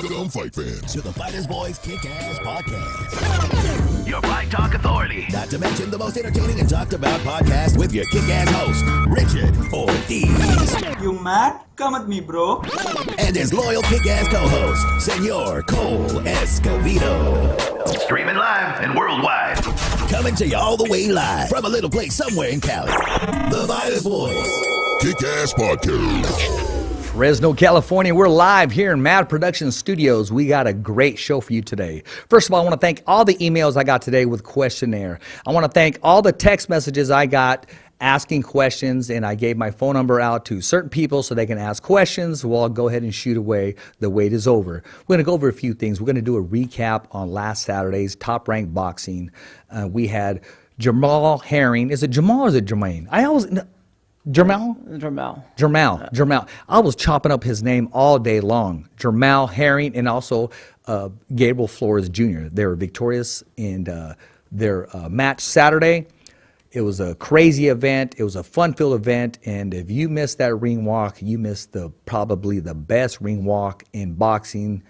Welcome, fight fans, to the Fighters Boys Kick-Ass Podcast. Your Fight Talk Authority. Not to mention the most entertaining and talked about podcast with your kick-ass host, Richard Ortiz. You mad? Come at me, bro. And his loyal kick-ass co-host, Senor Cole Escovedo. Streaming live and worldwide. Coming to you all the way live from a little place somewhere in Cali. The Fighters Boys Kick-Ass Podcast. Fresno, California. We're live here in Mad Production Studios. We got a great show for you today. First of all, I want to thank all the emails I got today with questionnaire. I want to thank all the text messages I got asking questions, and I gave my phone number out to certain people so they can ask questions. Well, I'll go ahead and shoot away. The wait is over. We're going to go over a few things. We're going to do a recap on last Saturday's Top Rank Boxing. We had Jamal Herring. Is it Jamal or is it Jermaine? Jamal. I was chopping up his name all day long. Jamal Herring and also Gabriel Flores Jr. They were victorious in their match Saturday. It was a crazy event. It was a fun-filled event. And if you missed that ring walk, you missed probably the best ring walk in boxing.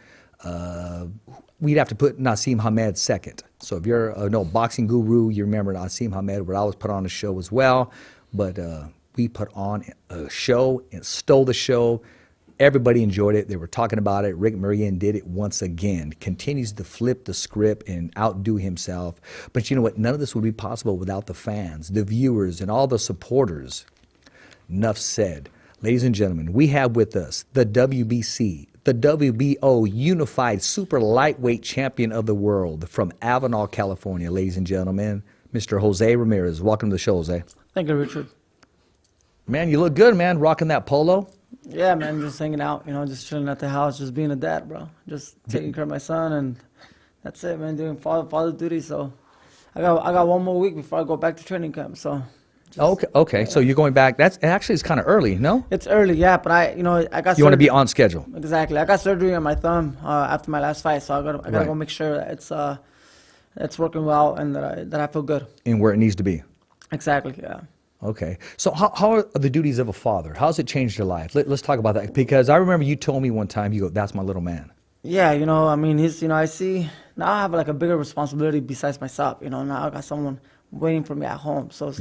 We'd have to put Naseem Hamed second. So if you're a boxing guru, you remember Naseem Hamed would always put on a show as well. But we put on a show and stole the show. Everybody enjoyed it. They were talking about it. Rick Marion did it once again. Continues to flip the script and outdo himself. But you know what? None of this would be possible without the fans, the viewers, and all the supporters. Enough said. Ladies and gentlemen, we have with us the WBC, the WBO Unified Super Lightweight Champion of the World from Avenal, California. Ladies and gentlemen, Mr. Jose Ramirez. Welcome to the show, Jose. Thank you, Richard. Man, you look good, man, rocking that polo. Yeah, man, just hanging out, just chilling at the house, just being a dad, bro. Just taking care of my son, and that's it, man, doing father duty. So I got 1 more week before I go back to training camp, so. Okay. So you're going back. That's actually it's kind of early, no? It's early, yeah, but I got surgery. You want to be on schedule. Exactly. I got surgery on my thumb after my last fight, so I gotta go make sure that it's working well and that I feel good. And where it needs to be. Exactly, yeah. Okay. So how are the duties of a father? How's it changed your life? Let's talk about that. Because I remember you told me one time, you go, that's my little man. Yeah, I see, now I have like a bigger responsibility besides myself, now I got someone waiting for me at home. So it's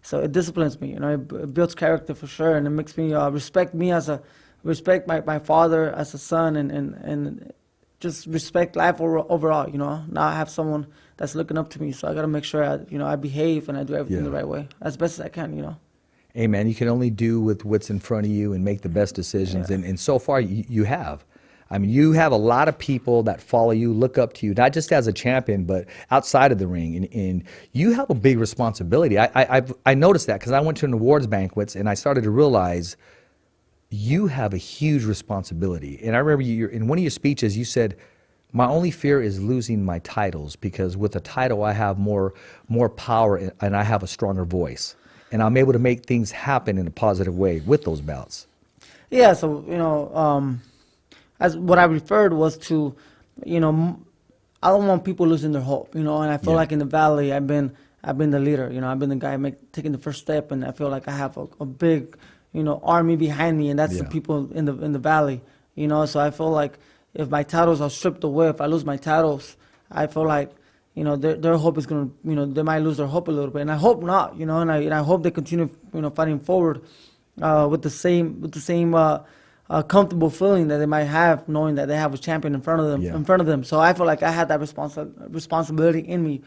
so it disciplines me, it builds character for sure. And it makes me respect my father as a son and just respect life overall, Now I have someone that's looking up to me, so I got to make sure I behave and I do everything the right way as best as I can, Hey, man, you can only do with what's in front of you and make the best decisions. Yeah. And so far, you have. I mean, you have a lot of people that follow you, look up to you, not just as a champion, but outside of the ring. And you have a big responsibility. I noticed that because I went to an awards banquets and I started to realize you have a huge responsibility. And I remember in one of your speeches, you said, my only fear is losing my titles because with a title, I have more power and I have a stronger voice. And I'm able to make things happen in a positive way with those bouts. Yeah, so, as what I referred was to, I don't want people losing their hope, and I feel like in the Valley, I've been the leader, I've been the guy taking the first step, and I feel like I have a big, army behind me, and that's the people in the Valley, so I feel like if my titles are stripped away, if I lose my titles, I feel like, their hope is going to, they might lose their hope a little bit. And I hope not, and I hope they continue, fighting forward with the same comfortable feeling that they might have, knowing that they have a champion in front of them. So I feel like I had that responsibility in me,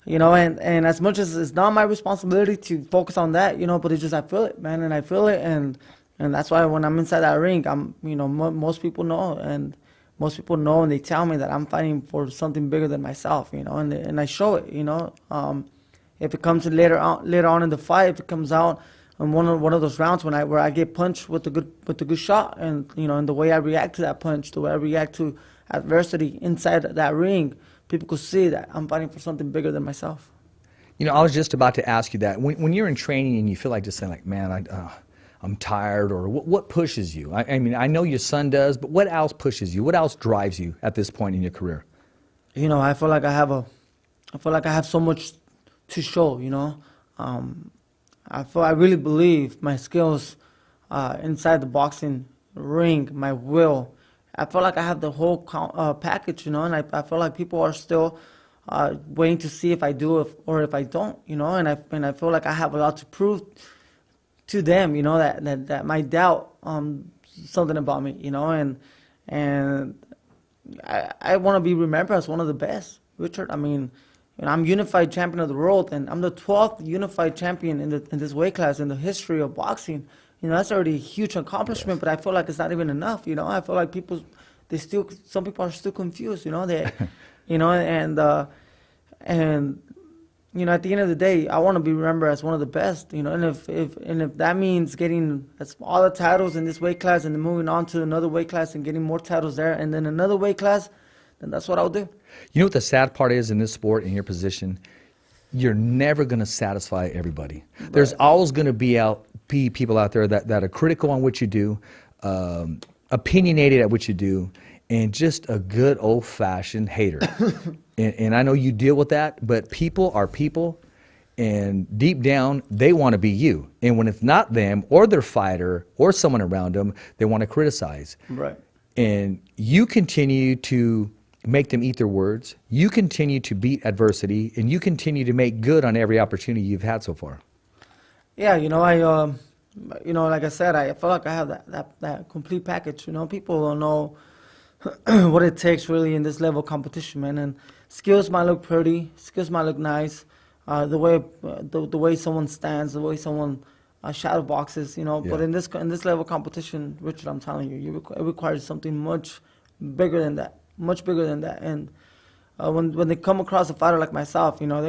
and as much as it's not my responsibility to focus on that, but it's just I feel it, man, and I feel it, and that's why when I'm inside that ring, I'm, most people know, and they tell me that I'm fighting for something bigger than myself, and I show it, if it comes later on in the fight, if it comes out in one of those rounds where I get punched with a good shot, and and the way I react to that punch, the way I react to adversity inside that ring, people could see that I'm fighting for something bigger than myself. I was just about to ask you that. When you're in training and you feel like just saying like, man, I'm tired, or what pushes you? I mean, I know your son does, but what else pushes you? What else drives you at this point in your career? I feel like I have so much to show. I really believe my skills inside the boxing ring, my will, I feel like I have the whole package, you know, and I feel like people are still waiting to see if I do or if I don't, you know, and I feel like I have a lot to prove to them, you know, that might doubt something about me, you know, and I want to be remembered as one of the best, Richard. I mean, you know, I'm unified champion of the world, and I'm the 12th unified champion in this weight class in the history of boxing. You know, that's already a huge accomplishment, but I feel like it's not even enough, you know. I feel like some people are still confused, you know, you know, and you know, at the end of the day, I want to be remembered as one of the best, you know, and if that means getting all the titles in this weight class and then moving on to another weight class and getting more titles there and then another weight class, then that's what I'll do. You know what the sad part is in this sport, in your position? You're never going to satisfy everybody. Right. There's always going to be people out there that are critical on what you do, opinionated at what you do, and just a good old-fashioned hater. and I know you deal with that, but people are people, and deep down, they want to be you. And when it's not them or their fighter or someone around them, they want to criticize. Right. And you continue to make them eat their words. You continue to beat adversity, and you continue to make good on every opportunity you've had so far. Yeah, you know, you know, like I said, I feel like I have that complete package. You know, people don't know what it takes really in this level of competition, man. And skills might look pretty, skills might look nice, the way someone stands, the way someone shadow boxes, you know. Yeah. But in this level of competition, Richard, I'm telling you, it requires something much bigger than that, much bigger than that. And when they come across a fighter like myself, you know,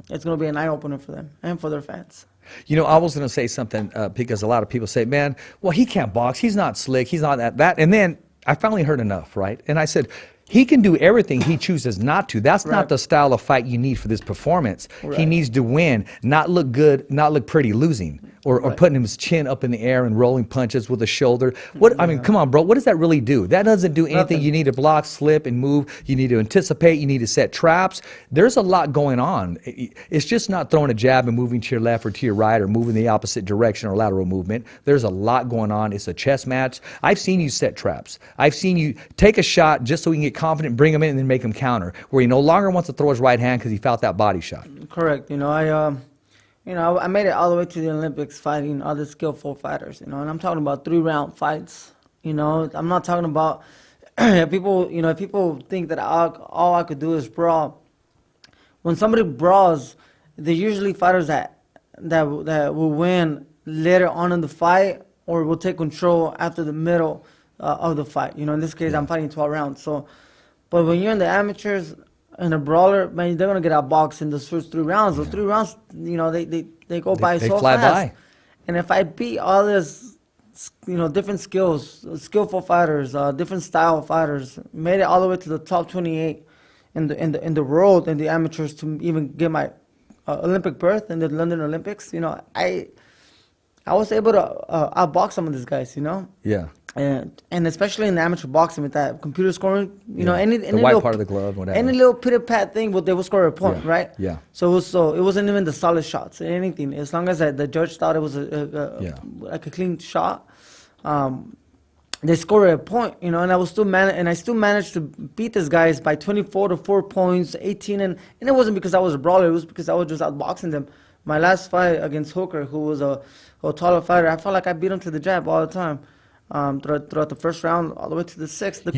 it's gonna be an eye opener for them and for their fans. You know, I was going to say something because a lot of people say, man, well, he can't box. He's not slick. He's not that. And then I finally heard enough, right? And I said, he can do everything he chooses not to. That's not the style of fight you need for this performance. Right. He needs to win, not look good, not look pretty losing, or putting his chin up in the air and rolling punches with the shoulder. I mean, come on, bro. What does that really do? That doesn't do anything. Nothing. You need to block, slip, and move. You need to anticipate. You need to set traps. There's a lot going on. It's just not throwing a jab and moving to your left or to your right or moving the opposite direction or lateral movement. There's a lot going on. It's a chess match. I've seen you set traps. I've seen you take a shot just so he can get confident, bring him in, and then make him counter, where he no longer wants to throw his right hand because he felt that body shot. Correct. You know, I made it all the way to the Olympics fighting other skillful fighters, you know, and I'm talking about 3-round fights. You know, I'm not talking about people, you know, if people think that all I could do is brawl. When somebody brawls, they're usually fighters that will win later on in the fight or will take control after the middle of the fight. You know, in this case, I'm fighting 12 rounds. So, but when you're in the amateurs and a brawler, man, they're gonna get outboxed in those first 3 rounds. Those 3 rounds, you know, they go by so fly fast. By. And if I beat all this, you know, different skills, skillful fighters, different style fighters, made it all the way to the top 28 in the world in the amateurs to even get my Olympic berth in the London Olympics, you know, I was able to outbox some of these guys, you know. Yeah. And especially in the amateur boxing with that computer scoring, you know, any the white part of the glove, whatever. Any little pit pat thing, they will score a point, right? Yeah. So it wasn't even the solid shots, anything. As long as the judge thought it was like a clean shot, they scored a point, you know. And I still managed to beat these guys by 24 to 4 points, 18, and it wasn't because I was a brawler. It was because I was just outboxing them. My last fight against Hooker, who was a taller fighter, I felt like I beat him to the jab all the time. Throughout the first round, all the way to the 6th.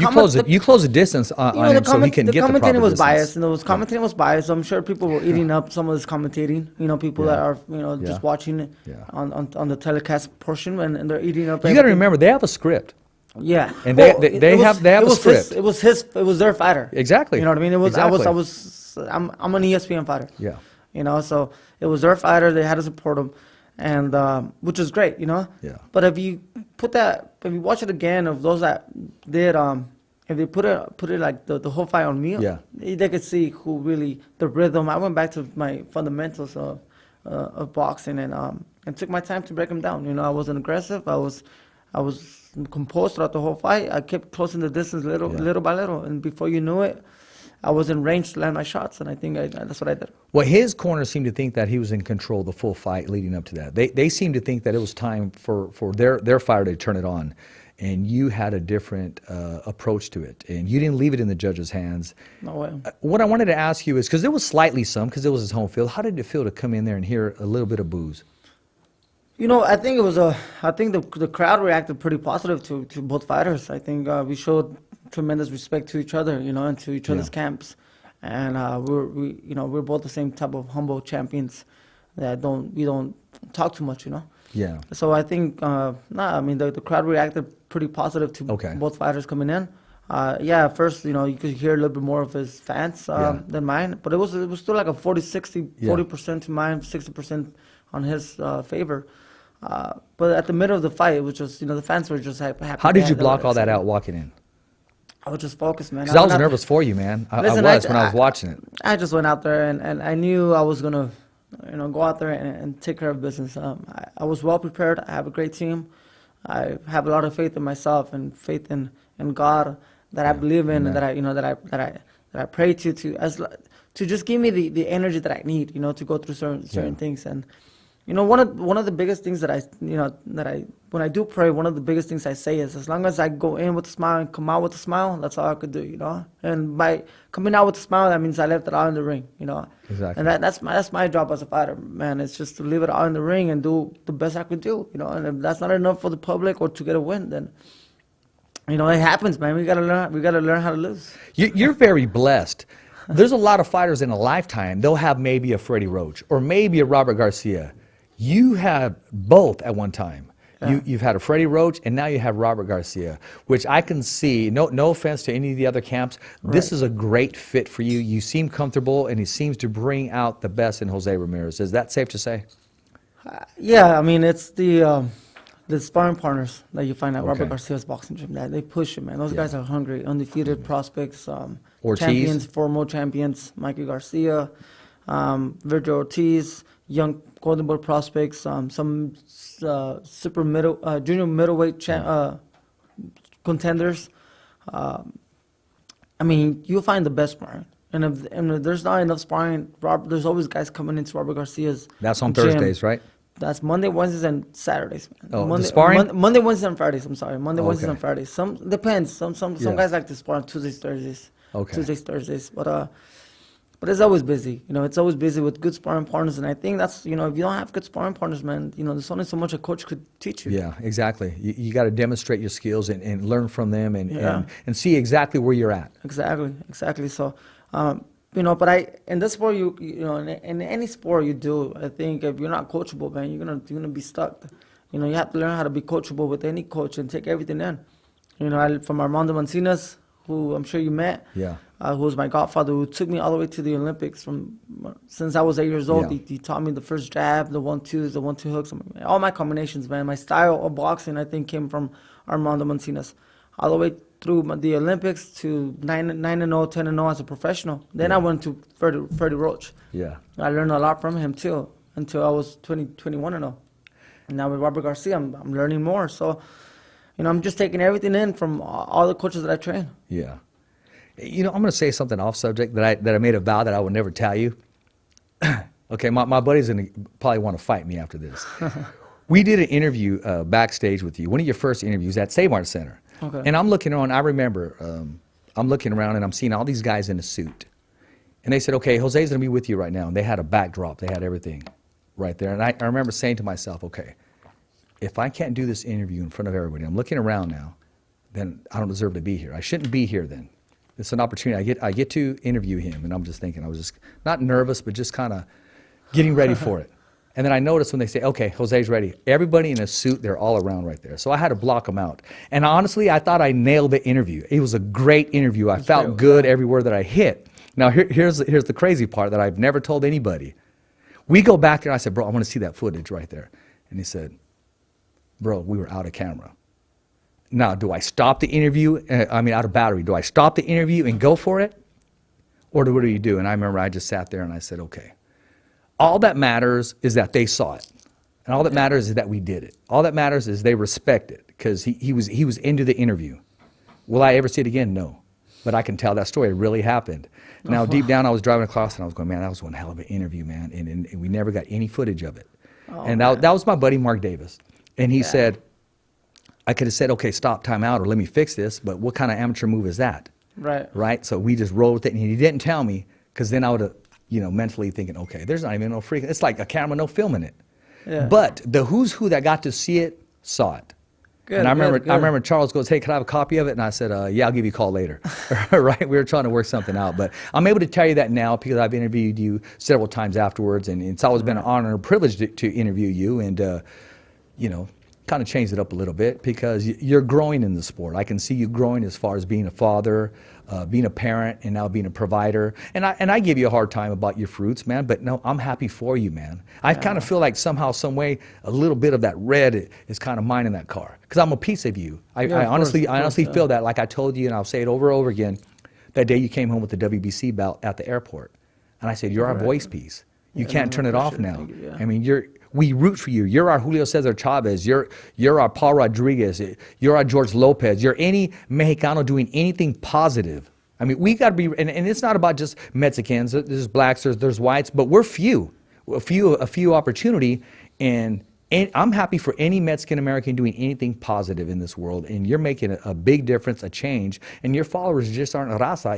You close the distance on him so he can get the proper distance. The commentating was biased, and commentating was biased. So I'm sure people were eating up some of this commentating. You know, people that are just watching it on the telecast portion, and they're eating up. You got to remember, they have a script. Yeah, and they have a script. It was their fighter. Exactly. You know what I mean? It was exactly. I'm an ESPN fighter. Yeah. You know, so it was their fighter. They had to support him. And which is great, you know. Yeah. But if you watch it again of those that did, if they put it like the whole fight on me, they could see who really the rhythm. I went back to my fundamentals of boxing and took my time to break them down. You know, I wasn't aggressive. I was composed throughout the whole fight. I kept closing the distance little by little, and before you knew it, I was in range to land my shots, and I think that's what I did. Well, his corner seemed to think that he was in control the full fight leading up to that. They seemed to think that it was time for their fighter to turn it on. and you had a different approach to it, and you didn't leave it in the judge's hands. No way. What I wanted to ask you is, because there was slightly some, because it was his home field, how did it feel to come in there and hear a little bit of booze? You know, I think it was I think the crowd reacted pretty positive to both fighters. I think we showed tremendous respect to each other, you know, and to each other's camps. And we're both the same type of humble champions that we don't talk too much, you know. Yeah. So I think the crowd reacted pretty positive to both fighters coming in. At first, you know, you could hear a little bit more of his fans than mine, but it was still like a 40% to mine, 60% on his favor. But at the middle of the fight, it was just, you know, the fans were just happy. How did you block all that out walking in? I was just focused, man. Because I was nervous for you, man. I was when I was watching it. I just went out there, and I knew I was going to, you know, go out there and take care of business. I was well prepared. I have a great team. I have a lot of faith in myself and faith in God that I believe in, and that I pray to just give me the energy that I need, you know, to go through certain things. And you know, one of the biggest things that when I do pray, one of the biggest things I say is, as long as I go in with a smile and come out with a smile, that's all I could do, you know. And by coming out with a smile, that means I left it all in the ring, you know. Exactly. And that's my job as a fighter, man. It's just to leave it all in the ring and do the best I could do, you know. And if that's not enough for the public or to get a win, then, you know, it happens, man. We gotta learn how to lose. You're very blessed. There's a lot of fighters in a lifetime. They'll have maybe a Freddie Roach or maybe a Robert Garcia. You have both at one time. Yeah. You've had a Freddie Roach, and now you have Robert Garcia, which I can see, no offense to any of the other camps, this is a great fit for you. You seem comfortable, and he seems to bring out the best in Jose Ramirez. Is that safe to say? Yeah, I mean, it's the sparring partners that you find at Robert Garcia's boxing gym. They push him, man. Those guys are hungry, undefeated prospects, champions, former champions, Mikey Garcia, Virgil Ortiz, young Golden Boy prospects, some junior middleweight contenders. I mean, you'll find the best sparring. And if there's not enough sparring, there's always guys coming into Robert Garcia's That's on gym. Thursdays, right? That's Monday, Wednesdays, and Saturdays. Man. Oh, the sparring? Monday, Wednesdays, and Fridays. I'm sorry, Monday, Wednesdays, and Fridays. Some depends. Some guys like to spar on Tuesdays, Thursdays. Tuesdays, Thursdays. But it's always busy. You know, it's always busy with good sparring partners. And I think that's, you know, if you don't have good sparring partners, man, you know, there's only so much a coach could teach you. Yeah, exactly. You got to demonstrate your skills and learn from them and see exactly where you're at. Exactly. So, you know, but in this sport, you know, in any sport you do, I think if you're not coachable, man, you're gonna be stuck. You know, you have to learn how to be coachable with any coach and take everything in. You know, from Armando Mancinas, who I'm sure you met. Yeah. Who was my godfather, who took me all the way to the Olympics since I was 8 years old. Yeah. He taught me the first jab, the 1-2s, the 1-2 hooks, all my combinations, man. My style of boxing, I think, came from Armando Mancinas. All the way through the Olympics to 9-0, 10-0 as a professional. Then I went to Freddie Roach. Yeah. I learned a lot from him, too, until I was 21-0. And now with Robert Garcia, I'm learning more. So, you know, I'm just taking everything in from all the coaches that I train. Yeah. You know, I'm going to say something off subject that I made a vow that I would never tell you. Okay, my buddy's going to probably want to fight me after this. We did an interview backstage with you, one of your first interviews at Save Mart Center. Okay. And I'm looking around, I remember, I'm looking around and I'm seeing all these guys in a suit. And they said, okay, Jose's going to be with you right now. And they had a backdrop, they had everything right there. And I remember saying to myself, okay, if I can't do this interview in front of everybody, I'm looking around now, then I don't deserve to be here. I shouldn't be here then. It's an opportunity. I get to interview him, and I'm just thinking, I was just not nervous, but just kind of getting ready for it. And then I noticed when they say, okay, Jose's ready, everybody in a suit, they're all around right there. So I had to block them out. And honestly, I thought I nailed the interview. It was a great interview. I felt good everywhere that I hit. Now, here's the crazy part that I've never told anybody. We go back there, and I said, bro, I want to see that footage right there. And he said, bro, we were out of camera. Now, do I stop the interview? Out of battery. Do I stop the interview and go for it? Or what do you do? And I remember I just sat there and I said, okay. All that matters is that they saw it. And all that matters is that we did it. All that matters is they respect it because he was into the interview. Will I ever see it again? No. But I can tell that story really happened. Now, deep down, I was driving across and I was going, man, that was one hell of an interview, man. And we never got any footage of it. And that was my buddy, Mark Davis. And he said, I could have said, okay, stop, time out, or let me fix this. But what kind of amateur move is that? Right. Right. So we just rolled with it, and he didn't tell me, because then I would have, mentally thinking, okay, there's not even no freaking. It's like a camera, no film in it. Yeah. But the who's who that got to see it saw it. Good, and I good. remember Charles goes, hey, can I have a copy of it? And I said, yeah, I'll give you a call later. Right? We were trying to work something out. But I'm able to tell you that now because I've interviewed you several times afterwards. And it's always been an honor and a privilege to interview you. And, kind of changed it up a little bit because you're growing in the sport. I can see you growing as far as being a father, being a parent, and now being a provider. And I give you a hard time about your fruits, man, but no, I'm happy for you, man. I kind of feel like somehow, some way, a little bit of that red is kind of mine in that car because I'm a piece of you. I honestly feel that, like I told you, and I'll say it over and over again, that day you came home with the WBC belt at the airport. And I said, you're our voice piece. You can't turn it off now. I mean, we root for you. You're our Julio Cesar Chavez. You're our Paul Rodriguez. You're our George Lopez. You're any Mexicano doing anything positive. I mean, we got to be, and it's not about just Mexicans. There's blacks, there's whites, but we're few, a few opportunity, and I'm happy for any Mexican American doing anything positive in this world, and you're making a big difference, a change, and your followers just aren't raza.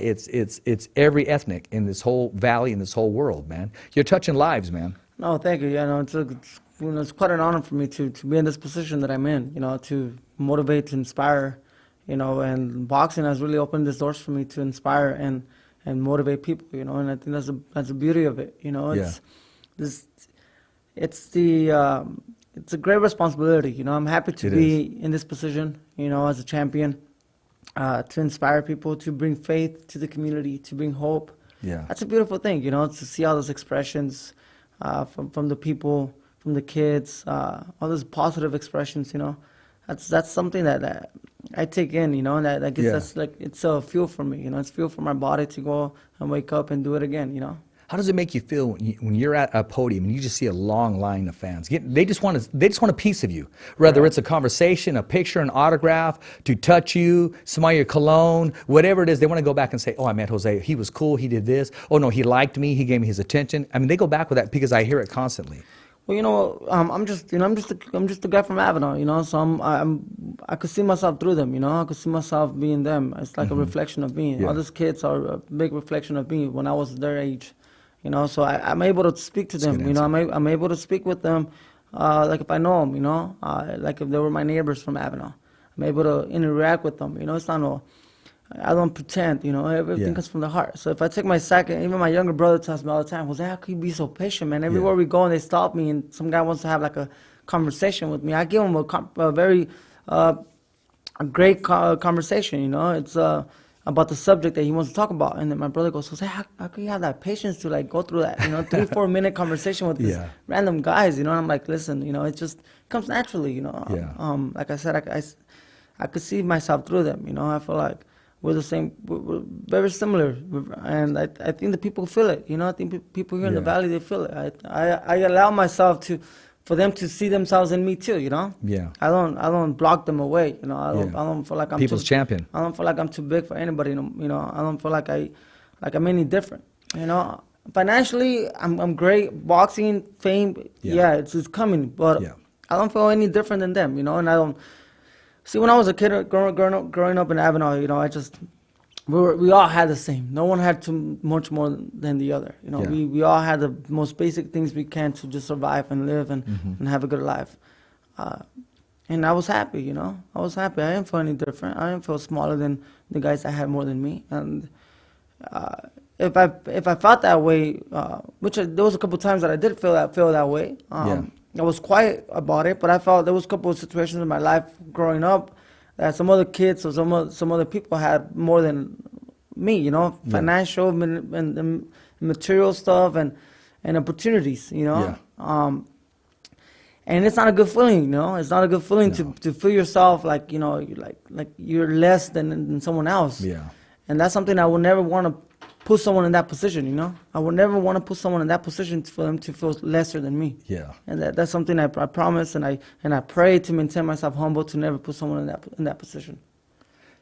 It's every ethnic in this whole valley, in this whole world, man. You're touching lives, man. No, thank you. It's quite an honor for me to be in this position that I'm in, to motivate, to inspire, and boxing has really opened these doors for me to inspire and motivate people, and I think that's the beauty of it, it's a great responsibility, I'm happy to be in this position, as a champion, to inspire people, to bring faith to the community, to bring hope. Yeah. That's a beautiful thing, to see all those expressions, from the people, from the kids, all those positive expressions, that's something that I take in, and that gets, that's like, it's a fuel for me, it's fuel for my body to go and wake up and do it again, How does it make you feel when you're at a podium and you just see a long line of fans? They just want a piece of you, whether it's a conversation, a picture, an autograph, to touch you, smell your cologne, whatever it is. They want to go back and say, "Oh, I met Jose. He was cool. He did this. Oh no, he liked me. He gave me his attention." I mean, they go back with that because I hear it constantly. Well, I'm just a guy from Avenal, so I could see myself through them, I could see myself being them. It's like a reflection of me. All those kids are a big reflection of me when I was their age. So I'm able to speak to them, I'm able to speak with them, like if I know them, like if they were my neighbors from Avenal. I'm able to interact with them, it's not I don't pretend, everything comes from the heart. So if I take my second, even my younger brother tells me all the time, Jose, how can you be so patient, man? Everywhere we go and they stop me and some guy wants to have like a conversation with me, I give him a very a great conversation, it's about the subject that he wants to talk about. And then my brother goes, Jose, how can you have that patience to like go through that, 3-4 minute conversation with these random guys, and I'm like, listen, it just comes naturally, like I said, I could see myself through them, I feel like we're the same, we're very similar, and I think the people feel it, I think people here in the valley, they feel it. I allow myself for them to see themselves in me too, Yeah. I don't block them away, I don't feel like I'm people's champion. I don't feel like I'm too big for anybody, I don't feel like I'm any different, Financially, I'm great. Boxing, fame, it's coming, but I don't feel any different than them, and I don't. See, when I was a kid, growing up in Avenal, we all had the same. No one had too much more than the other. We all had the most basic things we can to just survive and live and have a good life. And I was happy, I was happy. I didn't feel any different. I didn't feel smaller than the guys that had more than me. And if I felt that way, which there was a couple of times that I did feel that way. I was quiet about it, but I felt there was a couple of situations in my life growing up that some other kids or some other people had more than me, financial and material stuff and opportunities, and it's not a good feeling, it's not a good feeling to feel yourself like like you're less than someone else. And that's something I would never want to put someone in that position, I would never want to put someone in that position for them to feel lesser than me. And that's something I promise, and I pray to maintain myself humble to never put someone in that position.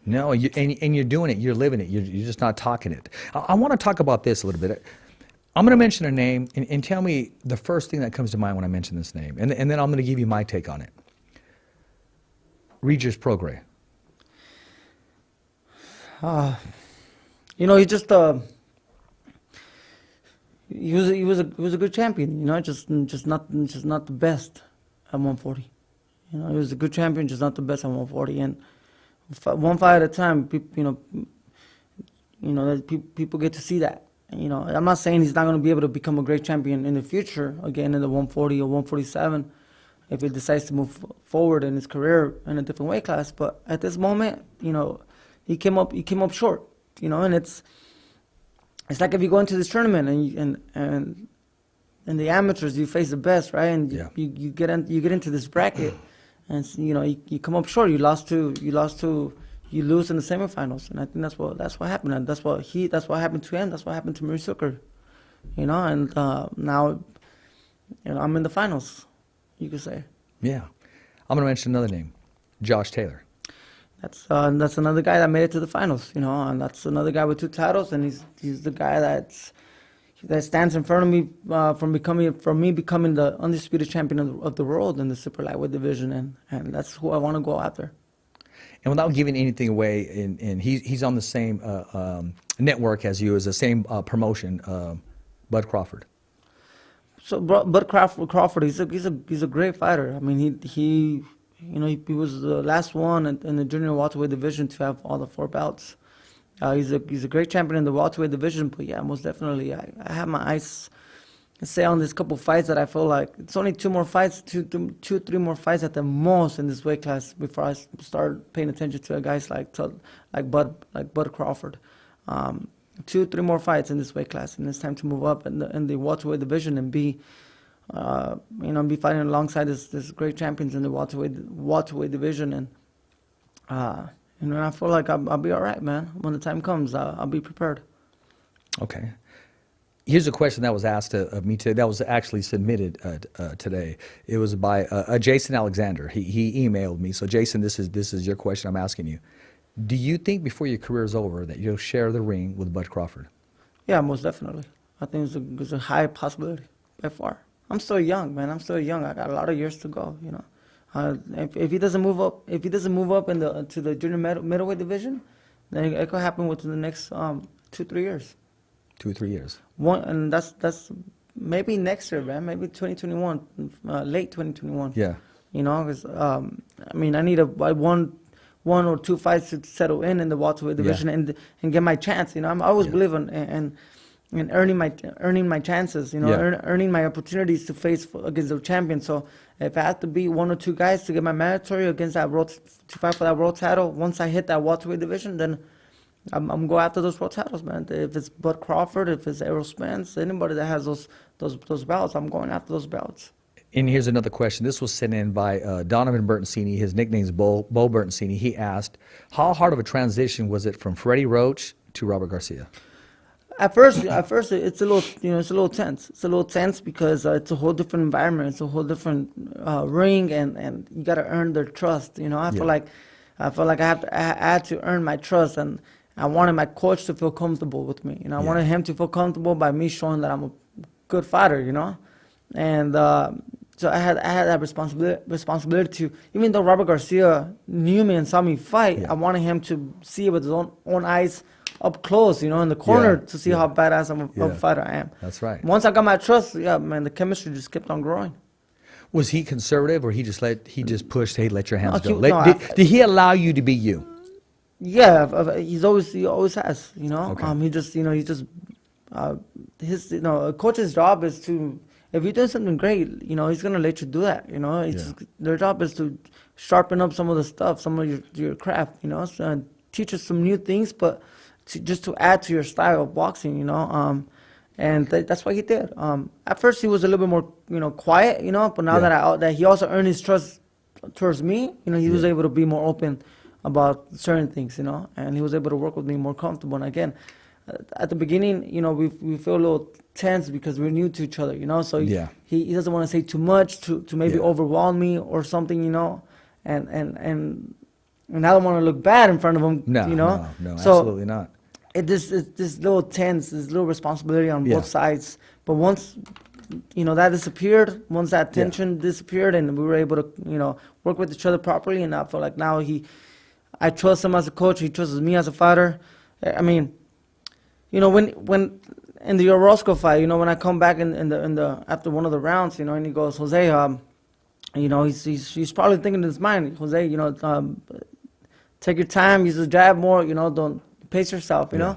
No, and you're doing it. You're living it. You're just not talking it. I want to talk about this a little bit. I'm going to mention a name, and tell me the first thing that comes to mind when I mention this name, and then I'm going to give you my take on it. Regis Prograis. You know, he just he was a good champion. You know, just not the best at 140. You know, he was a good champion, just not the best at 140. And one fight at a time, people get to see that. You know, I'm not saying he's not going to be able to become a great champion in the future, again in the 140 or 147, if he decides to move forward in his career in a different weight class. But at this moment, you know, he came up short. You know, and it's like if you go into this tournament and in the amateurs you face the best, right? And you get into this bracket, and you know you come up short. You lose in the semifinals, and I think that's what happened. And that's what happened to him. That's what happened to Maurice Zucker. You know, and now, you know, I'm in the finals, you could say. Yeah, I'm going to mention another name, Josh Taylor. That's another guy that made it to the finals, you know, and that's another guy with 2 titles, and he's the guy that stands in front of me from me becoming the undisputed champion of the world in the super lightweight division, and that's who I want to go after. And without giving anything away, and he's on the same network as you, as the same promotion, Bud Crawford. So Bud Crawford, he's a great fighter. I mean, he was the last one in the junior welterweight division to have all the 4 belts. He's a great champion in the welterweight division, but yeah, most definitely, I have my eyes set on this couple fights that I feel like it's only 2 more fights, 3 more fights at the most in this weight class before I start paying attention to guys like Bud Crawford. 2-3 more fights in this weight class, and it's time to move up in the welterweight division and be fighting alongside this great champions in the welterweight division, and I feel like I'll be all right, man. When the time comes, I'll be prepared. Okay. Here's a question that was asked of me today. That was actually submitted today. It was by Jason Alexander. He emailed me. So Jason, this is your question I'm asking you. Do you think before your career is over that you'll share the ring with Bud Crawford? Yeah, most definitely. I think it's a high possibility by far. I'm still young, man. I'm still young. I got a lot of years to go. You know, if he doesn't move up, to the junior middleweight division, then it could happen within the next 2-3 years. 2-3 years. And that's maybe next year, man. Maybe 2021, late 2021. Yeah. You know, because I mean, I need one or 2 fights to settle in the welterweight division and get my chance. You know, I always believe in earning my chances. You know, earning my opportunities to face against the champion. So if I have to beat 1 or 2 guys to get my mandatory against that to fight for that world title, once I hit that welterweight division, then I'm go after those world titles, man. If it's Bud Crawford, if it's Errol Spence, anybody that has those belts, I'm going after those belts. And here's another question. This was sent in by Donovan Bertoncini. His nickname is Bo Bertoncini. He asked, how hard of a transition was it from Freddie Roach to Robert Garcia? At first, it's a little tense. It's a little tense because it's a whole different environment. It's a whole different ring, and you got to earn their trust. You know, I feel like I had to earn my trust, and I wanted my coach to feel comfortable with me. You know, I wanted him to feel comfortable by me showing that I'm a good fighter. You know, and so I had that responsibility to, even though Robert Garcia knew me and saw me fight, I wanted him to see it with his own eyes up close, you know, in the corner to see how badass of a fighter I am. That's right. Once I got my trust, man, the chemistry just kept on growing. Was he conservative, or he just pushed, hey, let your hands go? Did he allow you to be you? Yeah, he always has, you know. Okay. His a coach's job is to, if you're doing something great, you know, he's gonna let you do that. You know, their job is to sharpen up some of the stuff, some of your craft. You know, so teach us some new things, but just to add to your style of boxing. You know, and that's what he did. At first, he was a little bit more, you know, quiet. You know, but now that he also earned his trust towards me, you know, he was able to be more open about certain things. You know, and he was able to work with me more comfortable. And again, at the beginning, you know, we feel a little tense because we're new to each other, you know. So he doesn't want to say too much to maybe overwhelm me or something, you know. And I don't want to look bad in front of him, you know. No, so absolutely not. It's this little tense, this little responsibility on both sides. But once that disappeared, once that tension disappeared, and we were able to, work with each other properly, and I feel like now I trust him as a coach, he trusts me as a fighter. I mean, when in the Orozco fight, when I come back in the after one of the rounds, and he goes, Jose, he's probably thinking in his mind, Jose, take your time, use the jab more, don't pace yourself, know.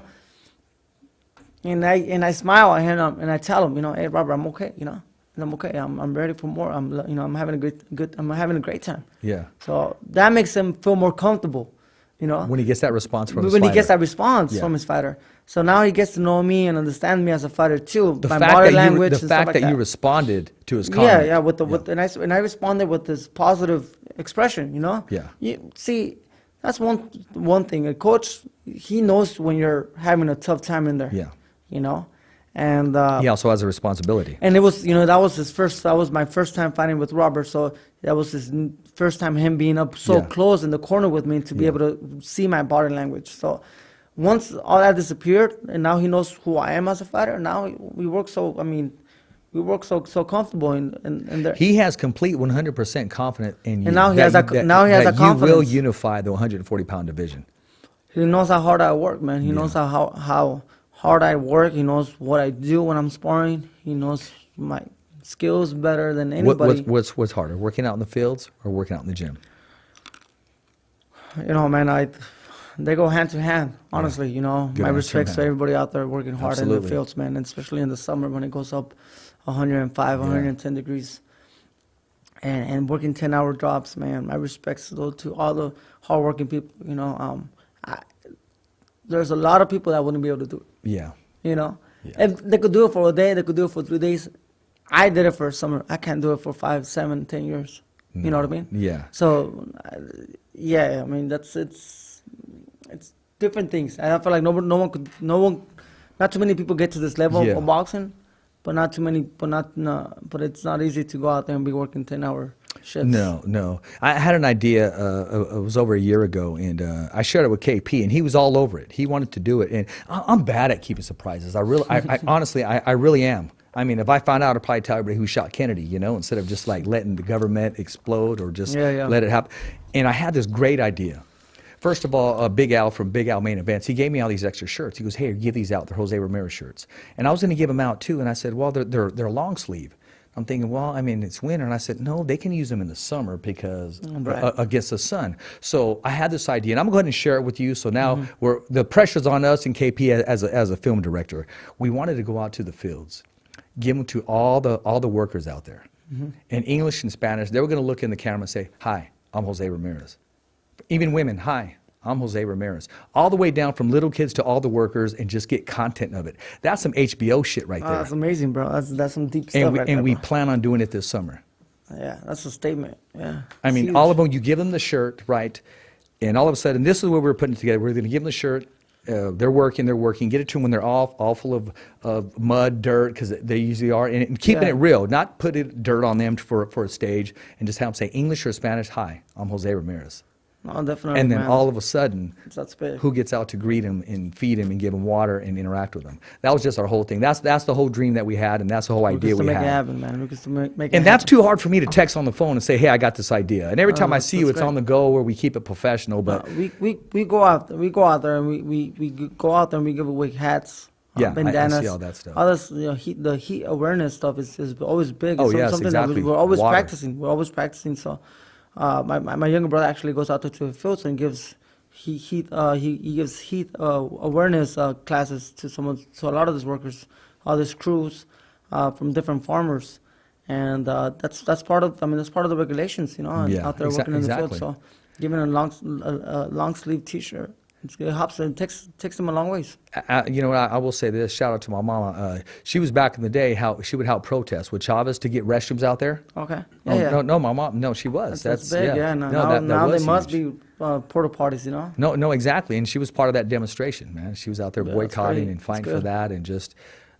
And I smile at him and I tell him, hey Robert, I'm okay, and I'm okay. I'm ready for more. I'm having a great time. Yeah. So that makes him feel more comfortable, When he gets that response from his when fighter. he gets that response from his fighter. So now he gets to know me and understand me as a fighter too. The my fact body that language, the and fact stuff like that you responded to his comment. and I responded with this positive expression, Yeah. You see, that's one thing. A coach, he knows when you're having a tough time in there. Yeah. And He also has a responsibility. and it was, that was my first time fighting with Robert. So that was his first time, him being up so close in the corner with me to be able to see my body language. So once all that disappeared, and now he knows who I am as a fighter, now we work so comfortable in there. He has complete 100% confidence in you. And now he has that you will confidence. unify the 140-pound division. He knows how hard I work, man. He knows how hard I work. He knows what I do when I'm sparring. He knows my skills better than anybody. What's harder, working out in the fields or working out in the gym? Man, they go hand to hand, honestly. My respects to everybody out there working hard in the fields, man, and especially in the summer when it goes up 105, 110 degrees. And working 10-hour jobs, man. My respects to all the hardworking people. There's a lot of people that wouldn't be able to do it. Yeah. If they could do it for a day, they could do it for 3 days. I did it for a summer. I can't do it for 5, 7, 10 years. You know what I mean? Yeah. So, it's different things. I feel like not too many people get to this level of boxing, but it's not easy to go out there and be working 10-hour shifts. No. I had an idea. It was over a year ago, and I shared it with KP, and he was all over it. He wanted to do it, and I'm bad at keeping surprises. I honestly, I really am. I mean, if I found out, I'd probably tell everybody who shot Kennedy, instead of just like letting the government explode or just let it happen. And I had this great idea. First of all, Big Al from Big Al Main Events, he gave me all these extra shirts. He goes, hey, give these out. They're Jose Ramirez shirts. And I was going to give them out too. And I said, well, they're long sleeve. I'm thinking, well, it's winter. And I said, no, they can use them in the summer because against the sun. So I had this idea, and I'm going to go ahead and share it with you. So now the pressure's on us and KP as a film director. We wanted to go out to the fields, give them to all the workers out there. In English and Spanish, they were going to look in the camera and say, hi, I'm Jose Ramirez. Even women, hi, I'm Jose Ramirez. All the way down from little kids to all the workers and just get content of it. That's some HBO shit right there. That's amazing, bro. That's some deep stuff right there, we bro. plan on doing it this summer. Yeah, that's a statement. Yeah. Huge. All of them, you give them the shirt, right? And all of a sudden, this is what we're putting together. We're going to give them the shirt. They're working, get it to them when they're all full of mud, dirt, because they usually are, and keeping it real, not putting dirt on them for a stage, and just have them say English or Spanish, hi, I'm Jose Ramirez. No, definitely. And then all of a sudden, that's big. Who gets out to greet him and feed him and give him water and interact with him? That was just our whole thing. That's the whole dream that we had, and that's the whole idea we had. Make it happen, man. We can make it happen. And that's too hard for me to text on the phone and say, hey, I got this idea. And every time I see you, it's on the go where we keep it professional. But we go out there. We go out there and we go out there and we give away hats. Bandanas, I see all that stuff. All this, the heat awareness stuff is always big. Oh, it's yes, something exactly. that we're always Water. practicing. We're always practicing. So, my younger brother actually goes out there to the fields and gives heat awareness classes to a lot of these workers, all these crews from different farmers, and that's part of the regulations, out there working in the field. So, giving a long sleeve T-shirt. It helps and takes them a long ways. I will say this. Shout out to my mama. She was back in the day how she would help protest with Chavez to get restrooms out there. Okay. No, my mom. No, she was. That's big. Yeah. Now they must be porta potties. No, exactly. And she was part of that demonstration, man. She was out there boycotting and fighting for that, and just.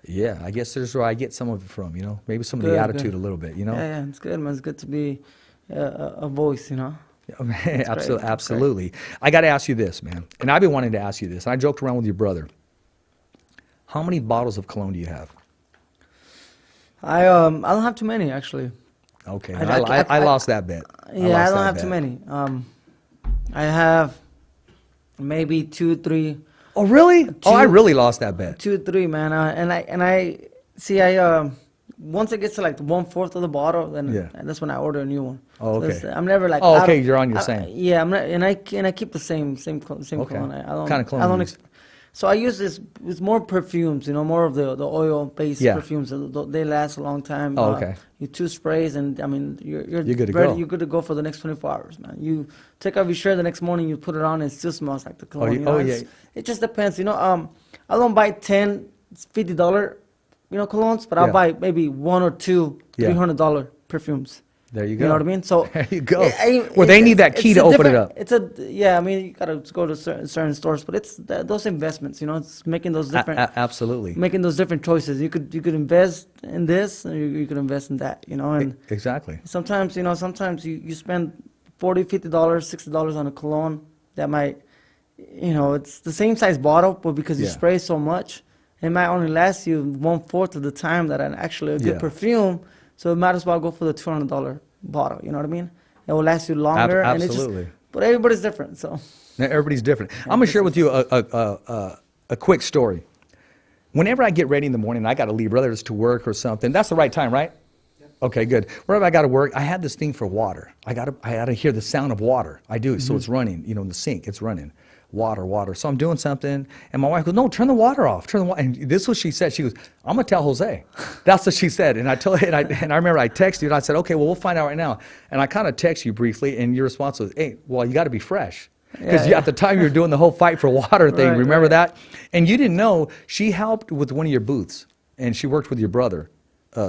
Yeah, I guess there's where I get some of it from. Maybe some of the attitude a little bit. Yeah, it's good, man. It's good to be a voice. Absolutely. I got to ask you this, man. And I've been wanting to ask you this. And I joked around with your brother. How many bottles of cologne do you have? I don't have too many actually. Okay, I lost that bet. Yeah, I don't have too many. I have maybe 2, 3. Oh really? I really lost that bet. 2, 3, man. And I see. Once it gets to like 1/4 of the bottle, then that's when I order a new one. Oh, okay. So I'm never like. Oh, okay. You're on your same. Yeah, I'm not, and I keep the same cologne. I don't kind of cologne. So I use this. It's more perfumes, more of the oil-based perfumes. They last a long time. Oh, okay. You 2 sprays, and I mean you're good to go. You're good to go for the next 24 hours, man. You take off your shirt the next morning, you put it on, and it still smells like the cologne. It just depends, I don't buy 10 $50 colognes, but I'll buy maybe 1 or 2 $300 perfumes. There you go. You know what I mean? So there you go. They need that key to open it up. I mean, you gotta go to certain stores, but it's those investments. It's making those different. Absolutely. Making those different choices. You could invest in this, and you could invest in that. And exactly. Sometimes you spend $40, $50, $60 on a cologne that might, it's the same size bottle, but because you spray so much, it might only last you 1/4 of the time that actually a good perfume. So it might as well go for the $200 bottle. You know what I mean? It will last you longer. Absolutely. But everybody's different, so. Everybody's different. I'm gonna share with you a quick story. Whenever I get ready in the morning, I got to leave, whether it's to work or something. That's the right time, right? Yep. Okay, good. Wherever I got to work, I had this thing for water. I gotta hear the sound of water. I do. So it's running. In the sink, it's running. Water. So I'm doing something, and my wife goes, "No, turn the water off. Turn the water." And this is what she said. She goes, "I'm gonna tell Jose." That's what she said. And I told her, and I remember I texted you, and I said, "Okay, well, we'll find out right now." And I kind of text you briefly, and your response was, "Hey, well, you got to be fresh." Because at the time you were doing the whole fight for water thing. Remember that? And you didn't know she helped with one of your booths, and she worked with your brother,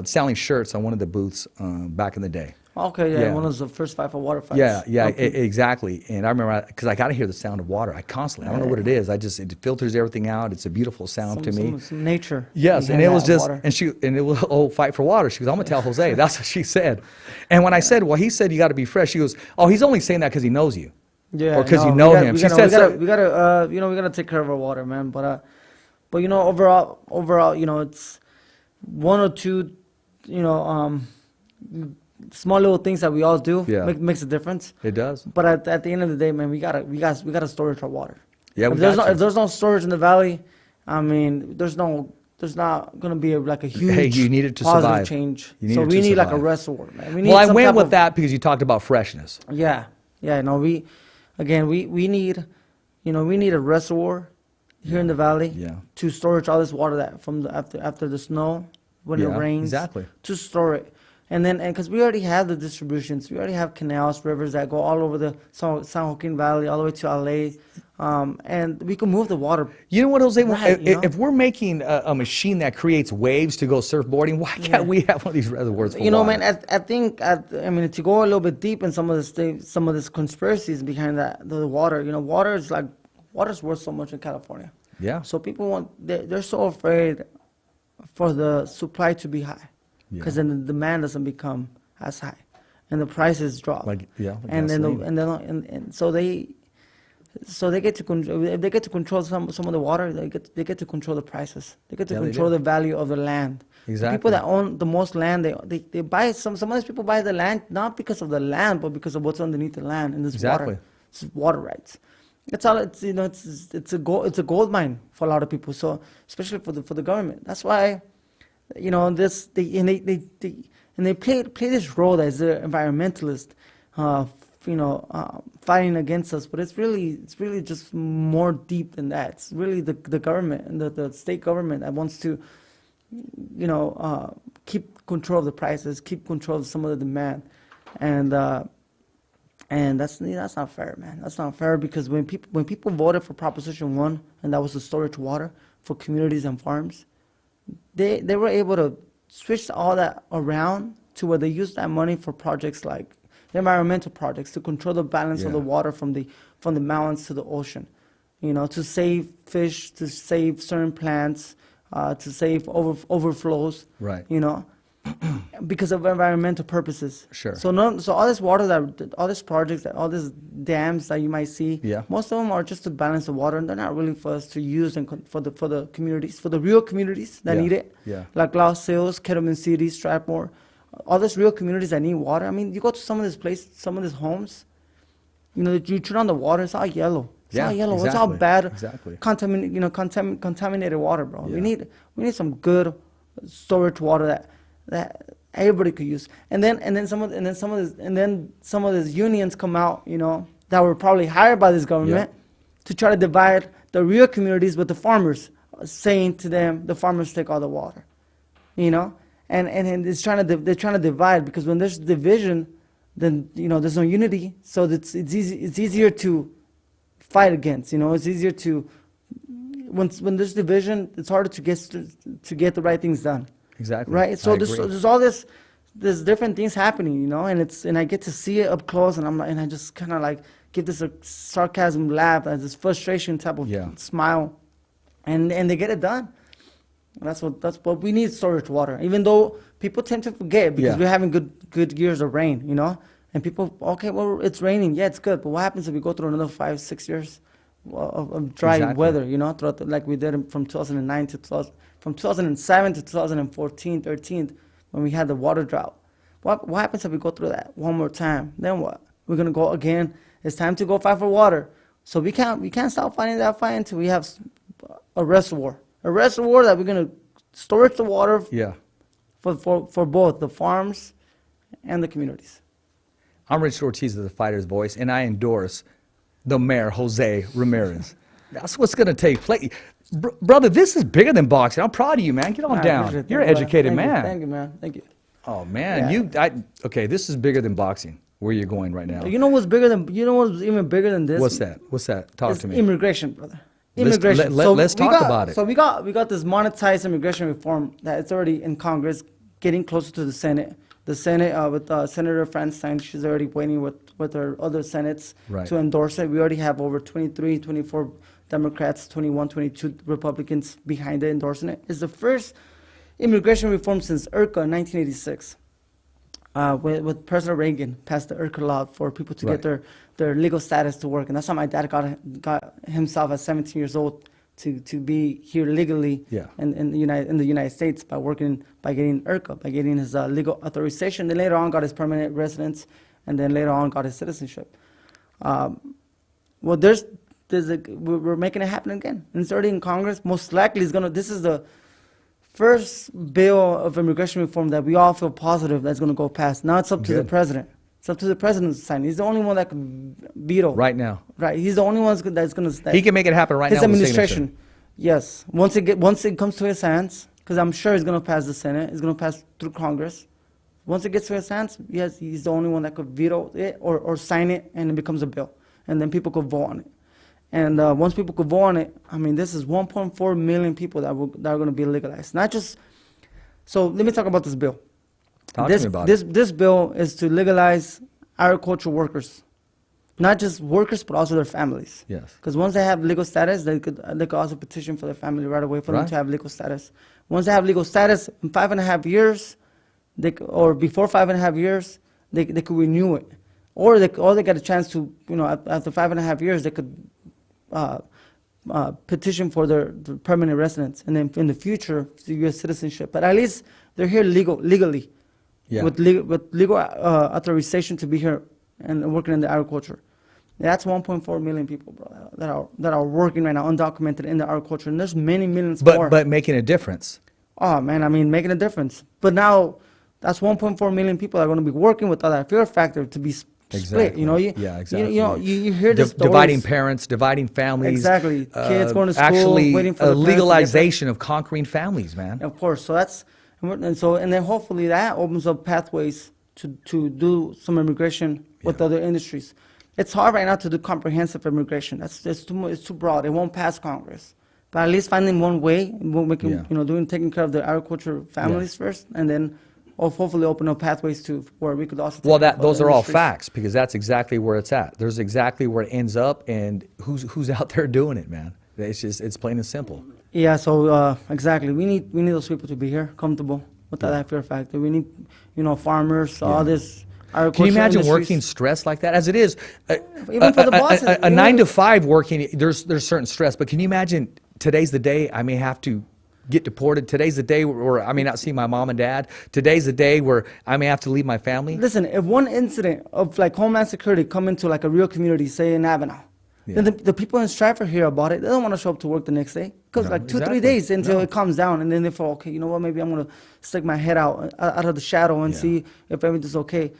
selling shirts on one of the booths back in the day. Okay, one of the first fight for water fights. Exactly. And I remember, because I got to hear the sound of water. I constantly, I don't know what it is. It filters everything out. It's a beautiful sound to me. Some nature. Yes, and it was just, and it was fight for water. She goes, "I'm gonna tell Jose." That's what she said. And when I said, "Well, he said you got to be fresh," she goes, "Oh, he's only saying that because he knows you." Yeah, or because you know him. She said, we gotta take care of our water, man. But overall, it's 1 or 2, small little things that we all do makes a difference. It does. But at the end of the day, man, we gotta storage our water. Yeah, if there's no storage in the valley, I mean, there's not gonna be a huge you need it to positive survive. Change. So we need like a reservoir, man. I went with that because you talked about freshness. Yeah. No, we need, we need a reservoir here in the valley to storage all this water that from after the snow when it rains. Exactly. To store it. And because we already have the distributions, we already have canals, rivers that go all over the San Joaquin Valley, all the way to LA, and we can move the water. You know what, Jose? If we're making a machine that creates waves to go surfboarding, why can't we have one of these reservoirs for water? Man, I think, to go a little bit deep in some of these conspiracies behind that, the water, water's worth so much in California. Yeah. So people they're so afraid for the supply to be high. Because then the demand doesn't become as high, and the prices drop. So they get to control. If they get to control some of the water, they get to control the prices. They get to control the value of the land. Exactly. The people that own the most land, they buy some of these people buy the land not because of the land, but because of what's underneath the land and this water. It's water rights. That's all. It's a gold mine for a lot of people. So especially for the government. That's why. They play this role as an environmentalist, fighting against us. But it's really just more deep than that. It's really the government and the state government that wants to, keep control of the prices, keep control of some of the demand, and that's not fair, man. That's not fair because when people voted for Proposition 1, and that was the storage water for communities and farms. They were able to switch all that around to where they use that money for projects like environmental projects to control the balance of the water from the mountains to the ocean, to save fish, to save certain plants, to save overflows, right? because of environmental purposes. Sure. So all this water all these projects, all these dams that you might see, Yeah. most of them are just to balance the water, and they're not really for us to use and for the communities, for the real communities that Yeah. need it. Yeah. Like Los Hills, Kettleman City, Strathmore, all these real communities that need water. I mean, you go to some of these places, some of these homes, you turn on the water, it's all yellow. It's all yellow. It's all exactly. bad. Exactly. Contaminated water, bro. Yeah. We need some good storage water that everybody could use. And then some of these unions come out, that were probably hired by this government to try to divide the real communities with the farmers, saying to them, the farmers take all the water, and they're trying to divide, because when there's division, then there's no unity. So it's easier to fight against. It's easier to when there's division, it's harder to get the right things done. Exactly. Right. So I there's agree. all there's different things happening, and I get to see it up close, and I just kind of like give this a sarcasm laugh, and this frustration type of smile, and they get it done. That's what we need, storage water. Even though people tend to forget, because we're having good years of rain, and people, okay, well, it's raining, yeah, it's good, but what happens if we go through another 5-6 years of dry weather, throughout like we did from 2009 to 2000, from 2007 to 2014, 13, when we had the water drought. What happens if we go through that one more time? Then what? We're gonna go again. It's time to go fight for water. So we can't stop fighting that fight until we have a reservoir that we're gonna storage the water for both the farms and the communities. I'm Rich Ortiz of the Fighter's Voice, and I endorse the mayor, Jose Ramirez. That's what's going to take place. Brother, this is bigger than boxing. I'm proud of you, man. Get on down. You're an educated man. Thank you, man. Thank you. Oh, man. Okay, this is bigger than boxing, where you're going right now. You know what's even bigger than this? What's that? Talk to me. Immigration, brother. Immigration. Let's talk about it. So we got this monetized immigration reform that it's already in Congress, getting closer to the Senate. The Senate with Senator Feinstein, she's already waiting with her other Senates to endorse it. We already have over 23, 24 Democrats, 21, 22 Republicans behind it, endorsing it. It's the first immigration reform since IRCA in 1986. With President Reagan passed the IRCA law for people to get their legal status to work. And that's how my dad got himself at 17 years old to be here legally in the United States by getting IRCA, by getting his legal authorization. Then later on got his permanent residence, and then later on got his citizenship. Well, we're making it happen again, and it's already in Congress. Most likely, this is the first bill of immigration reform that we all feel positive that's going to go past. Now it's up to the president. It's up to the president to sign. He's the only one that can veto. Right now. Right. He's the only one that's going to. He can make it happen right now. His administration. Yes. Once it comes to his hands, because I'm sure he's going to pass the Senate. It's going to pass through Congress. Once it gets to his hands, yes, he's the only one that could veto it or sign it, and it becomes a bill, and then people could vote on it. And once people could vote on it, I mean, this is 1.4 million people that are going to be legalized. Not just. So let me talk about this bill. Talk to me about it. This bill is to legalize agricultural workers, not just workers, but also their families. Yes. Because once they have legal status, they could also petition for their family right away for them to have legal status. Once they have legal status, in 5.5 years, or before 5.5 years, they could renew it, or they get a chance to, after 5.5 years, they could petition for their permanent residence, and then in the future, U.S. citizenship. But at least they're here legally. With legal authorization to be here and working in the agriculture. That's 1.4 million people, bro, that are working right now, undocumented in the agriculture, and there's many millions more. But making a difference. Oh man, I mean, making a difference. But now, that's 1.4 million people that are going to be working with that fear factor to be split. Exactly. Exactly. You hear this dividing parents, dividing families. Exactly. Kids going to school, actually, waiting for the legalization of conquering families, man. Of course. So that's. And then hopefully that opens up pathways to do some immigration with other industries. It's hard right now to do comprehensive immigration. It's too broad. It won't pass Congress. But at least finding one way, taking care of the agriculture families first, and then hopefully open up pathways to where we could also. Those are all facts, because that's exactly where it's at. There's exactly where it ends up, and who's out there doing it, man. It's plain and simple. Yeah, so exactly. We need those people to be here, comfortable without that fear factor. We need, farmers, all this. Can you imagine working stress like that? As it is, Even for the bosses, a 9 to 5 working, there's certain stress. But can you imagine today's the day I may have to get deported. Today's the day where I may not see my mom and dad. Today's the day where I may have to leave my family. Listen, if one incident of like Homeland Security come into like a real community, say in Avenal, then the people in Stratford hear about it. They don't want to show up to work the next day because 2-3 days until it calms down, and then they feel okay. You know what? Maybe I'm gonna stick my head out of the shadow and see if everything's okay.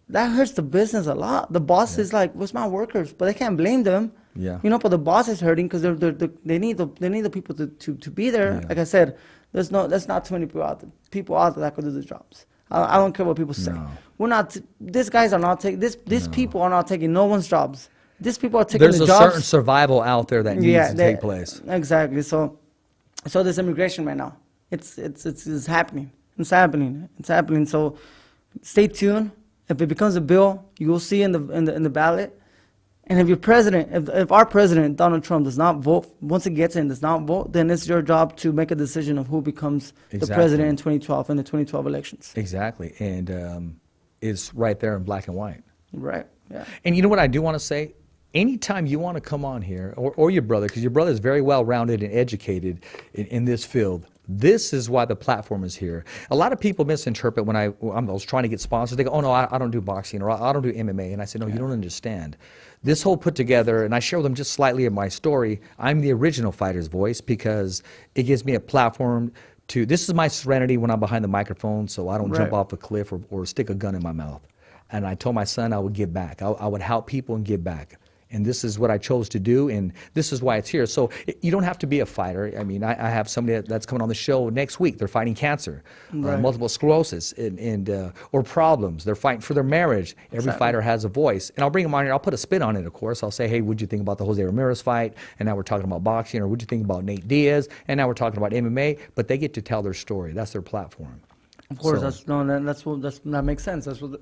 That hurts the business a lot. The boss is like, "What's my workers?" But they can't blame them. Yeah. But the boss is hurting because they need the people to be there. Yeah. Like I said, there's not too many people out there that could do the jobs. I don't care what people say. No. We're not. These guys are not taking. These people are not taking no one's jobs. These people are taking There's the a jobs. certain survival out there that needs to take place. Exactly. So this immigration right now, it's happening. It's happening. So stay tuned. If it becomes a bill, you will see in the ballot. And if your president, if our president Donald Trump does not vote, once it gets in, does not vote, then it's your job to make a decision of who becomes the president in 2012 in the 2012 elections. Exactly, and it's right there in black and white. Right. Yeah. And you know what I do want to say? Anytime you want to come on here, or your brother, because your brother is very well rounded and educated in this field. This is why the platform is here. A lot of people misinterpret when I was trying to get sponsors. They go, "Oh no, I don't do boxing or I don't do MMA," and I said, "No, you don't understand. This whole put together," and I share with them just slightly of my story. I'm the original fighter's voice because it gives me a platform to. This is my serenity when I'm behind the microphone, so I don't jump off a cliff or stick a gun in my mouth. And I told my son I would give back. I would help people and give back. And this is what I chose to do, and this is why it's here. So you don't have to be a fighter. I mean, I have somebody that's coming on the show next week. They're fighting cancer, multiple sclerosis, and or problems. They're fighting for their marriage. Every fighter has a voice. And I'll bring them on here. I'll put a spin on it, of course. I'll say, "Hey, what'd you think about the Jose Ramirez fight?" And now we're talking about boxing. Or what'd you think about Nate Diaz? And now we're talking about MMA. But they get to tell their story. That's their platform. Of course, that makes sense. That's what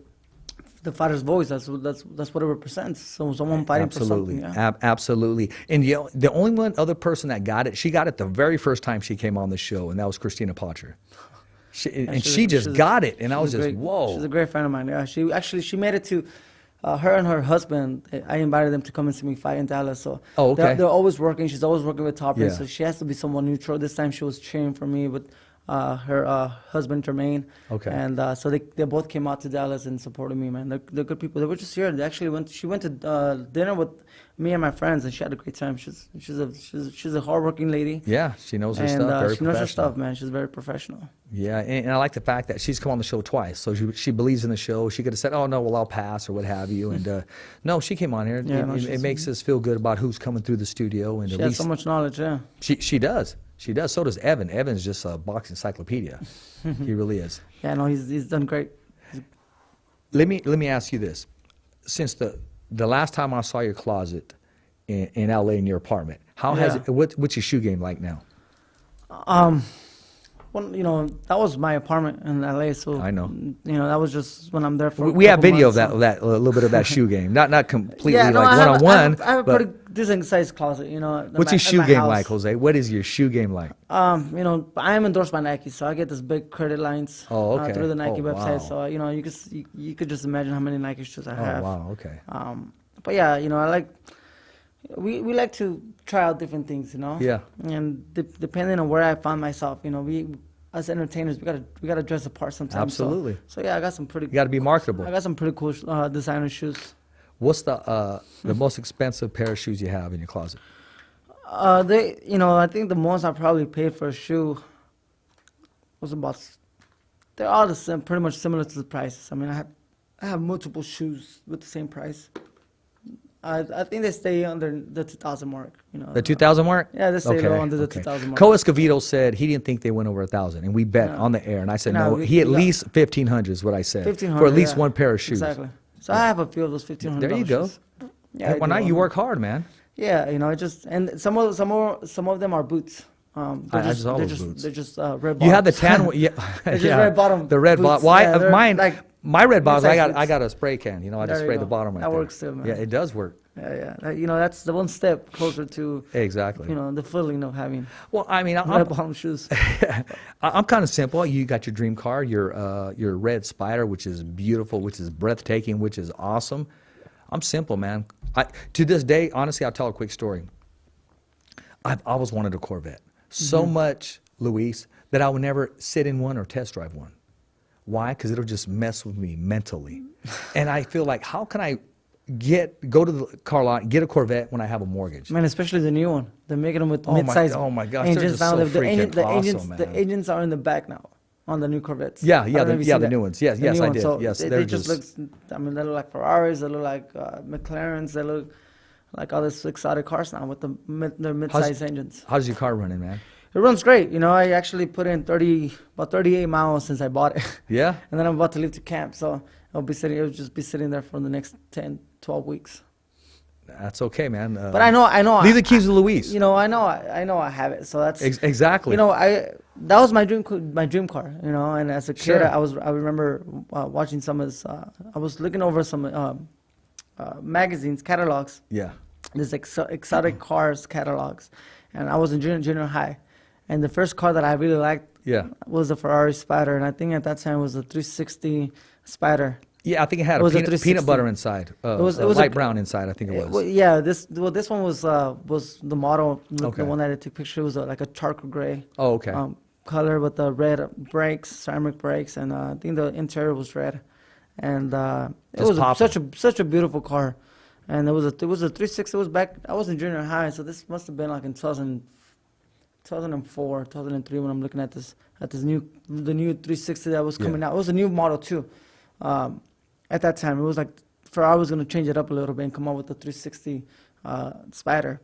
the fighter's voice. That's what it represents. So someone fighting for something. Yeah. Absolutely. And the only one other person that got it, she got it the very first time she came on the show, and that was Christina Potter. She just got it, and I was just whoa. She's a great friend of mine. Yeah, she made it to. Her and her husband, I invited them to come and see me fight in Dallas. So they're always working. She's always working with top ranks, so she has to be someone neutral. This time she was cheering for me with her husband Jermaine. Okay. And so they both came out to Dallas and supported me, man. They're good people. They were just here. They actually she went to dinner with me and my friends, and she had a great time. She's a hardworking lady. Yeah, she knows her stuff. Very she knows her stuff, man. She's very professional. Yeah, and I like the fact that she's come on the show twice. So she believes in the show. She could have said, "Oh no, well I'll pass" or what have you. And no, she came on here. Yeah, it makes us feel good about who's coming through the studio. And she has so much knowledge. Yeah. She does. She does. So does Evan. Evan's just a boxing encyclopedia. He really is. Yeah, no, he's done great. Let me ask you this: since the last time I saw your closet in LA in your apartment, how has it? What's your shoe game like now? Well, that was my apartment in LA, so I know. That was just when I'm there for. We have video months, of that a little bit of that shoe game, not completely one-on-one. I have a pretty decent sized closet, What's your shoe game like, Jose? What is your shoe game like? I am endorsed by Nike, so I get this big credit lines through the Nike website. Wow. So you could just imagine how many Nike shoes I have. Oh wow, okay. But yeah, I like. We like to try out different things, Yeah. And depending on where I find myself, we as entertainers we gotta dress the part sometimes. Absolutely. So yeah, I got some pretty. You got to be marketable. I got some pretty cool designer shoes. What's the most expensive pair of shoes you have in your closet? I think the most I probably paid for a shoe was about. They're all the same, pretty much similar to the prices. I mean, I have multiple shoes with the same price. I think they stay under the 2,000 mark. The 2,000 mark? Yeah, they stay low under the 2,000 mark. Co Escovedo said he didn't think they went over 1,000, and we bet on the air. And I said no. He at least 1,500 is what I said 1,500 for at least one pair of shoes. Exactly. So I have a few of those 1,500. There you go. Shoes. Yeah. Why not? You work hard, man. Yeah, and some of them are boots. They're just red bottoms. You have the tan one. Yeah, just red bottom. The red bottom. Why? Mine. My red bottoms. I got a spray can. I just spray the bottom. That works too, man. Yeah, it does work. You know, that's the one step closer to Exactly. you know, the feeling of having Well, I mean, red bottom shoes. I'm kind of simple. You got your dream car, your red Spider, which is beautiful, which is breathtaking, which is awesome. I'm simple, man. To this day, honestly, I'll tell a quick story. I've always wanted a Corvette. So much, Luis, that I would never sit in one or test drive one. Why? Because it'll just mess with me mentally. And I feel like, how can I go to the car lot and get a Corvette when I have a mortgage? Man, especially the new one. They're making them with mid-size oh my gosh, they're engines just now. so The freaking awesome, man. the engines are in the back now on the new Corvettes. Yeah, I don't know if you've seen the that. new ones. Yes, The yes, new I ones. did. So Yes, they just look. I mean, they look like Ferraris. They look like McLarens. They look like all these exotic cars now with their mid-size engines. How's your car running, man? It runs great. You know, I actually put in about 38 miles since I bought it. Yeah? And then I'm about to leave to camp, so it'll just be sitting there for the next 10, 12 weeks. That's okay, man. But I know. Leave the keys to Luis. You know, I know I have it. So that's exactly. You know, that was my dream car. You know, and as a kid, Sure. I remember watching some of his. I was looking over some magazines, catalogs. Yeah. This exotic cars catalogs, and I was in junior high, and the first car that I really liked was the Ferrari Spider, and I think at that time it was a 360 Spider. Yeah, I think it had was a a peanut butter inside. It was light brown inside, I think it was. Well, yeah, this one was the model, Okay. the one that I took picture was like a charcoal gray. Oh, okay. Color with the red brakes, ceramic brakes, and I think the interior was red, and it was such a beautiful car, and it was a 360. It was back. I was in junior high, so this must have been like in 2004, 2003 when I'm looking at the new 360 that was coming out. It was a new model too. At that time, it was like Ferrari was going to change it up a little bit and come out with the 360 Spider.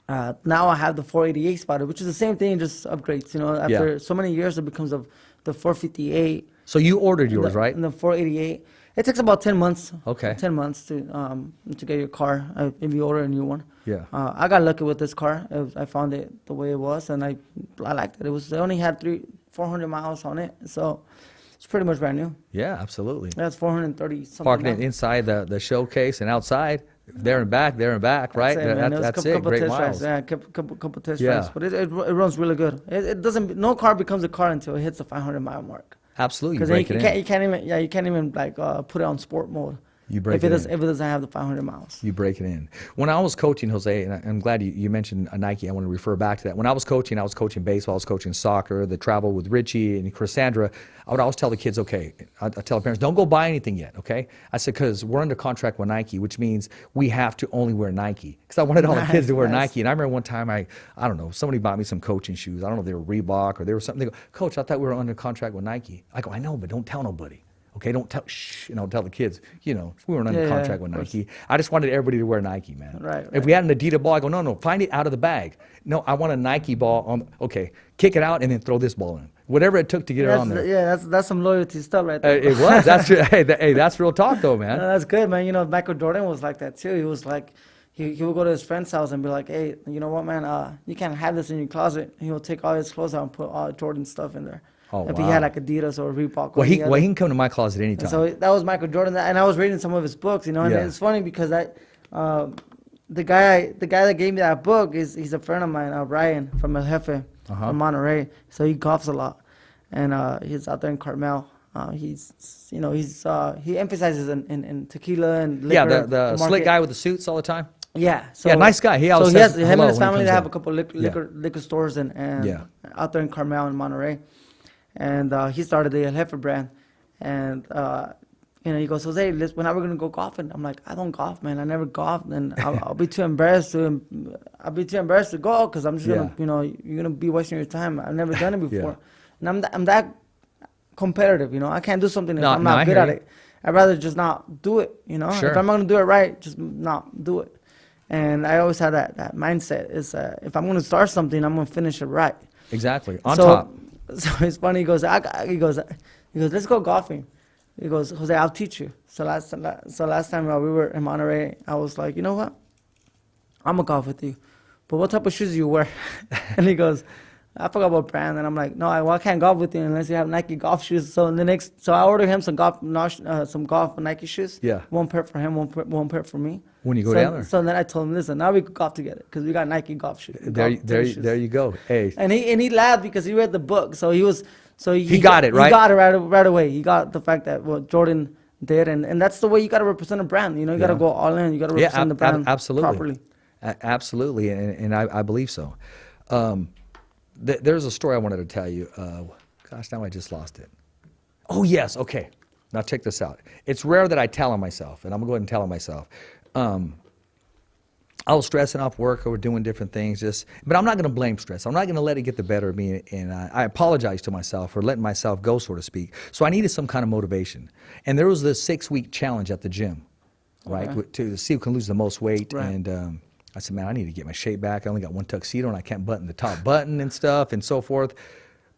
Now I have the 488 Spider, which is the same thing, just upgrades. You know, after so many years, it becomes of the 458. So you ordered yours, right? And the 488. It takes about 10 months. Okay. 10 months to get your car if you order a new one. Yeah. I got lucky with this car. I found it the way it was, and I liked it. It only had 400 miles on it, so it's pretty much brand new. Yeah, absolutely. That's 430 something. Parking it inside the showcase and outside, there and back, right? That's it. Great miles. Yeah, couple test drives. But it runs really good. It doesn't. No car becomes a car until it hits the 500 mile mark. Absolutely. Because you can't even like put it on sport mode. You break if it doesn't have the 500 miles. You break it in. When I was coaching, Jose, and I'm glad you mentioned Nike. I want to refer back to that. When I was coaching baseball, I was coaching soccer, the travel with Richie and Cassandra. I would always tell the kids, okay, I tell the parents, don't go buy anything yet, okay? I said, because we're under contract with Nike, which means we have to only wear Nike. Because I wanted all the kids to wear Nike. And I remember one time, I don't know, somebody bought me some coaching shoes. I don't know if they were Reebok or they were something. They go, Coach, I thought we were under contract with Nike. I go, I know, but don't tell nobody. Okay, don't tell, tell the kids, we weren't under contract with Nike. I just wanted everybody to wear Nike, man. Right. If we had an Adidas ball, I go, no, find it out of the bag. No, I want a Nike ball. Okay, kick it out and then throw this ball in. Whatever it took to get it on there. Yeah, that's some loyalty stuff right there. It was. That's hey, that's real talk though, man. No, that's good, man. You know, Michael Jordan was like that too. He was like, he would go to his friend's house and be like, hey, you know what, man? You can't have this in your closet. He would take all his clothes out and put all Jordan stuff in there. Oh, if wow. he had like Adidas or Reebok. Well, he can come to my closet anytime. So that was Michael Jordan, and I was reading some of his books, and it's funny because the guy that gave me that book he's a friend of mine, Ryan from El Jefe, from Monterey. So he golfs a lot, and he's out there in Carmel. He emphasizes in tequila and liquor. Yeah, the slick guy with the suits all the time. Yeah, nice guy. He always says him and his family. They have in. a couple liquor stores and out there in Carmel and Monterey. And he started the El Jefe brand, and he goes, Jose, when are we gonna go golfing? I'm like, I don't golf, man. I never golfed, and I'll be too embarrassed to go because I'm just gonna, you're gonna be wasting your time. I've never done it before, and I'm that competitive, I can't do something if I'm not good at it. I'd rather just not do it, Sure. If I'm gonna do it right, just not do it. And I always have that mindset is if I'm gonna start something, I'm gonna finish it right. Exactly on top. So it's funny. He goes, let's go golfing. He goes, Jose, I'll teach you. So last time we were in Monterey, I was like, you know what? I'm gonna golf with you, but what type of shoes do you wear? And he goes, I forgot about brand, and I'm like, no, I can't golf with you unless you have Nike golf shoes. So I ordered him some golf Nike shoes. Yeah. One pair for him, one pair for me. When you go down there. So then I told him, listen, now we could golf together because we got Nike golf shoes. There you go. Hey. And he laughed because he read the book, so he got it, right? He got it right away. He got the fact that what Jordan did, and that's the way you got to represent a brand. You know, you got to go all in. You got to represent the brand properly. Absolutely, and I believe so. There's a story I wanted to tell you. Gosh, now I just lost it. Oh, yes. Okay. Now check this out. It's rare that I tell on myself, and I'm going to go ahead and tell on myself. I was stressing off work or doing different things, but I'm not going to blame stress. I'm not going to let it get the better of me, and I apologize to myself for letting myself go, so to speak. So I needed some kind of motivation. And there was this 6-week challenge at the gym, right, to see who can lose the most weight. Right. And I said, man, I need to get my shape back. I only got one tuxedo, and I can't button the top button and stuff and so forth.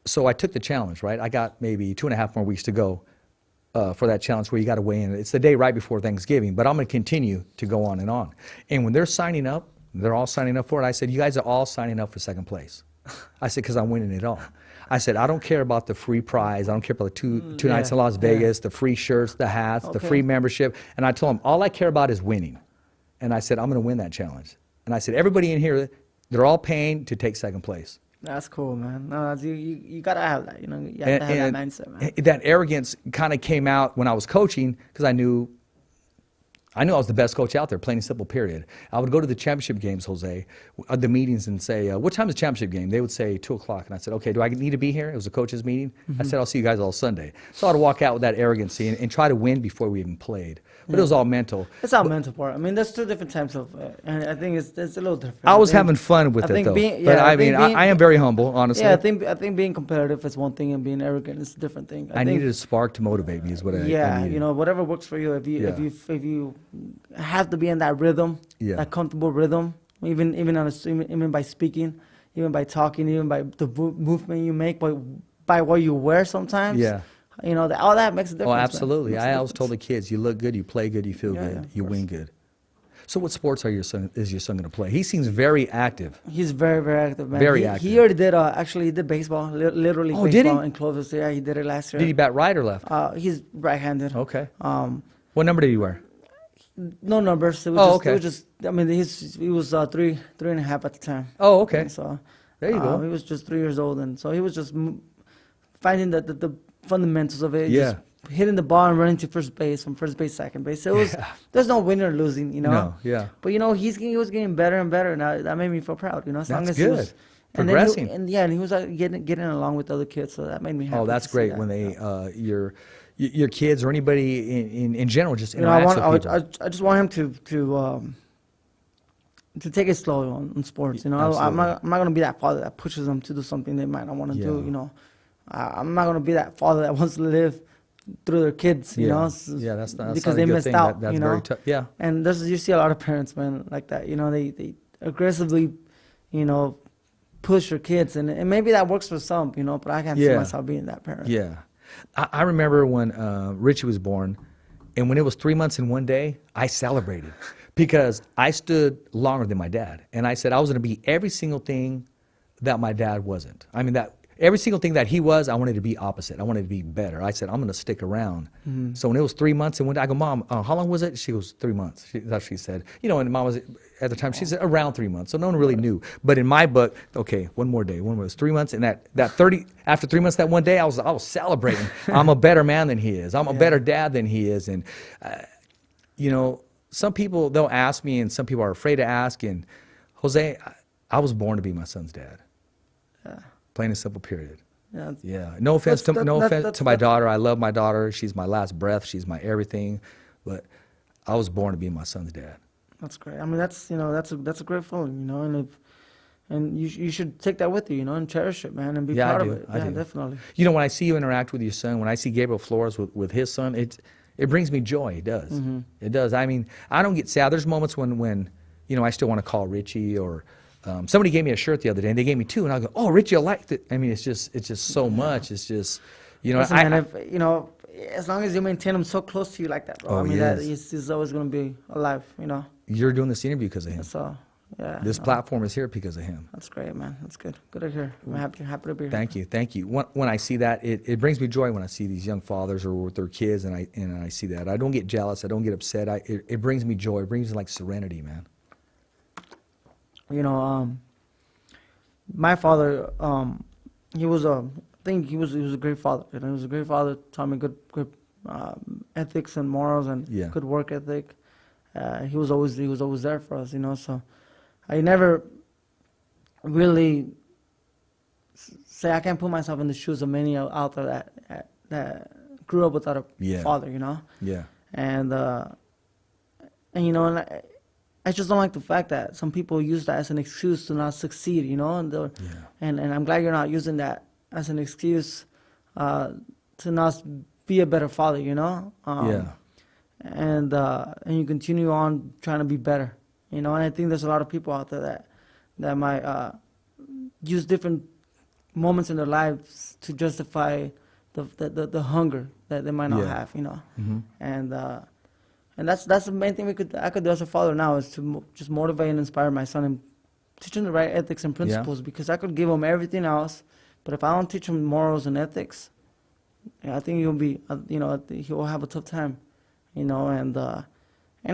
So I took the challenge, right? I got maybe 2.5 more weeks to go for that challenge where you got to weigh in. It's the day right before Thanksgiving, but I'm going to continue to go on and on. And when they're signing up, they're all signing up for it. I said, you guys are all signing up for second place. I said, because I'm winning it all. I said, I don't care about the free prize. I don't care about the two nights in Las Vegas, the free shirts, the hats, the free membership. And I told them, all I care about is winning. And I said, I'm going to win that challenge. And I said, everybody in here, they're all paying to take second place. That's cool, man. No, you gotta have that. You know, you have to have that mindset, man. That arrogance kind of came out when I was coaching because I knew I was the best coach out there, plain and simple, period. I would go to the championship games, Jose, the meetings, and say, what time is the championship game? They would say 2 o'clock. And I said, okay, do I need to be here? It was a coach's meeting. I said, I'll see you guys all Sunday. So I'd walk out with that arrogancy and try to win before we even played. But it was all mental. It's all mental part. I mean, there's 2 different types of, and I think it's a little different. I was having fun with it, though. But I am very humble, honestly. Yeah, I think being competitive is one thing, and being arrogant is a different thing. I needed a spark to motivate me, is what I needed. You know, whatever works for you. If you have to be in that rhythm, that comfortable rhythm, even by speaking, even by talking, even by the movement you make, by what you wear sometimes. Yeah. You know, all that makes a difference. Oh, absolutely. I always told the kids, you look good, you play good, you feel good, you win good. So what sports is your son going to play? He seems very active. He's very, very active, man. Very active. He already did, he did baseball, literally baseball did he? in Clovis. Yeah, he did it last year. Did he bat right or left? He's right-handed. Okay. What number did he wear? No numbers. It was just, I mean, he was 3.5 at the time. Oh, okay. And so there you go. He was just 3 years old, and so he was just finding the fundamentals of it. Yeah. Just hitting the ball and running to first base, from first base, second base. So there's no winner or losing, you know. No, yeah. But you know, he was getting better and better, and that made me feel proud. You know, as long as good. He was Progressing. And he was getting along with other kids, so that made me happy. Oh, that's great when they your kids or anybody in general just interacts with people. I just want him to take it slow on sports. You know, I'm not gonna be that father that pushes them to do something they might not want to do. You know. I'm not gonna be that father that wants to live through their kids, you know. Yeah, that's because they missed out. That's you know? very tough. Yeah. And you see a lot of parents, man, like that. You know, they aggressively, you know, push your kids, and maybe that works for some, you know. But I can't see myself being that parent. Yeah, I remember when Richie was born, and when it was 3 months and 1 day, I celebrated because I stood longer than my dad, and I said I was gonna be every single thing that my dad wasn't. I mean every single thing that he was, I wanted to be opposite. I wanted to be better. I said, I'm going to stick around. Mm-hmm. So when it was 3 months, and I go, Mom, how long was it? She goes, 3 months. That's what she said. You know, and Mom was, at the time, she said around 3 months. So no one really knew. But in my book, okay, one more day. One more. It was 3 months. And after 3 months, that one day, I was celebrating. I'm a better man than he is. I'm a better dad than he is. And, you know, some people, they'll ask me, and some people are afraid to ask. And Jose, I was born to be my son's dad. Yeah. Plain and simple, period. Yeah. No offense to my daughter. I love my daughter. She's my last breath. She's my everything. But I was born to be my son's dad. That's great. I mean, that's a great feeling, you know, and you should take that with you, you know, and cherish it, man, and be proud of it. Yeah, definitely. You know, when I see you interact with your son, when I see Gabriel Flores with his son, it brings me joy. It does. Mm-hmm. It does. I mean, I don't get sad. There's moments when you know, I still want to call Richie or. Somebody gave me a shirt the other day, and they gave me 2, and I go, "Oh, Richie, I liked it." I mean, it's just so much. It's just, you know, listen, man, you know, as long as you maintain him so close to you like that, bro. I mean, that he's always going to be alive, you know. You're doing this interview because of him. So Yeah, This no. platform is here because of him. That's great, man. That's good. Good to hear. I'm happy to be here. Thank you. When I see that, it brings me joy when I see these young fathers or with their kids, and I see that. I don't get jealous. I don't get upset. It brings me joy. It brings me like serenity, man. You know, my father, he was I think he was a great father. You know, he was a great father. Taught me good ethics and morals and Yeah. good work ethic. He was always there for us. You know, so I never really say I can't put myself in the shoes of many out there that grew up without a father. You know. Yeah. And you know, and I just don't like the fact that some people use that as an excuse to not succeed, you know, and I'm glad you're not using that as an excuse to not be a better father, you know. And you continue on trying to be better, you know. And I think there's a lot of people out there that might use different moments in their lives to justify the hunger that they might not have, you know. And that's the main thing I could do as a father now, is to just motivate and inspire my son and teach him the right ethics and principles, because I could give him everything else, but if I don't teach him morals and ethics, I think he'll be, you know, he'll have a tough time, you know. And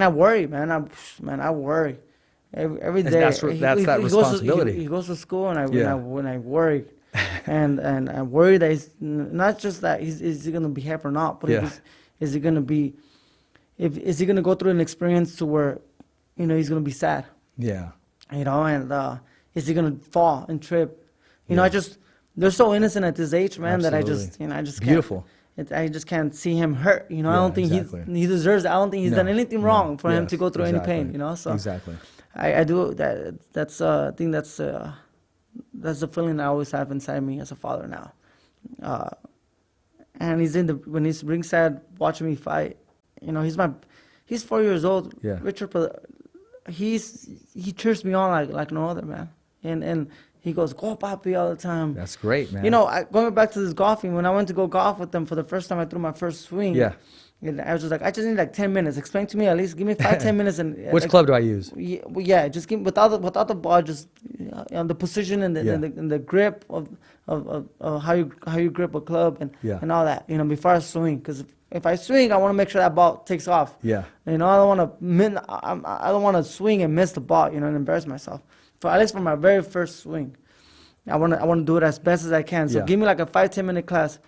I worry, man. I worry every day. That's that responsibility. He goes to school, and I worry, and I worry that he's not just that is he gonna be happy or not, but is he gonna be. Is he going to go through an experience to where, you know, he's going to be sad? Yeah. You know, and is he going to fall and trip? You know, they're so innocent at this age, man, that I just can't. Beautiful. I just can't see him hurt. You know, I don't think he deserves it. I don't think he's done anything wrong for him to go through any pain, you know? So I do that. I think that's the feeling I always have inside me as a father now. And when he's ringside watching me fight, you know, he's 4 years old, Richard, but he cheers me on like no other, man. And he goes, "Go, papi," all the time. That's great, man. You know, going back to this golfing, when I went to go golf with them for the first time, I threw my first swing. Yeah. And I was just like, I just need like 10 minutes. Explain to me, at least give me 5-10 minutes. And which club do I use? Yeah, just give without the ball, just the position and the grip of how you grip a club and all that. You know, before I swing, because if I swing, I want to make sure that ball takes off. Yeah. You know, I don't want to swing and miss the ball. You know, and embarrass myself. At least for my very first swing, I want to do it as best as I can. So give me like a 5-10 minute class.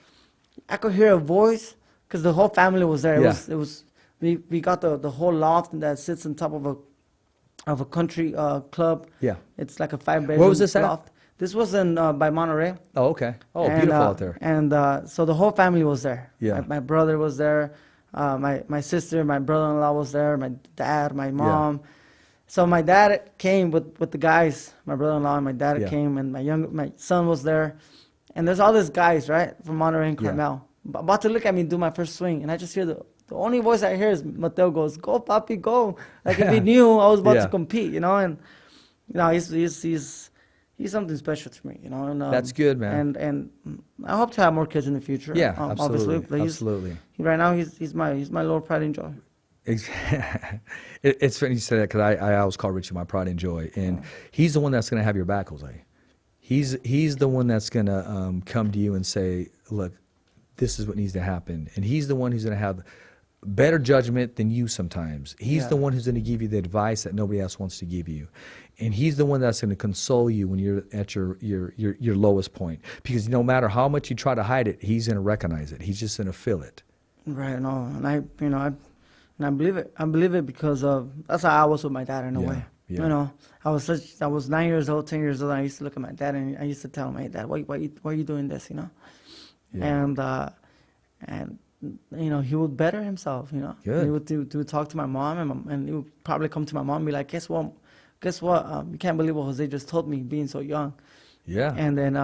I could hear a voice. Because the whole family was there. We got the whole loft that sits on top of a country club. Yeah. It's like a 5-bedroom Where was this loft. This was in by Monterey. Oh, okay. Oh, beautiful out there. And so the whole family was there. Yeah. My brother was there. My sister, my brother-in-law was there. My dad, my mom. Yeah. So my dad came with the guys. My brother-in-law and my dad came, and my son was there. And there's all these guys, right, from Monterey and Carmel. About to look at me do my first swing, and I just hear the only voice I hear is Mateo goes, "Go, papi, go!" Like if he knew I was about to compete, you know. And you know, he's something special to me, you know. And that's good, man. And I hope to have more kids in the future. Yeah, absolutely, obviously. Absolutely. Right now, he's my little pride and joy. It's funny you say that, because I always call Richie my pride and joy, and he's the one that's going to have your back, Jose. He's the one that's going to come to you and say, "Look, this is what needs to happen." And he's the one who's going to have better judgment than you sometimes. He's the one who's going to give you the advice that nobody else wants to give you. And he's the one that's going to console you when you're at your lowest point. Because no matter how much you try to hide it, he's going to recognize it. He's just going to feel it. Right. No, and I believe it. I believe it because that's how I was with my dad in a way. Yeah. You know, I was 9 years old, 10 years old, and I used to look at my dad and I used to tell him, "Hey, Dad, why are you doing this?" You know. Yeah. And you know, he would better himself, you know. Good. He would talk to my mom, and he would probably come to my mom and be like, guess what, you can't believe what Jose just told me, being so young. Yeah. And then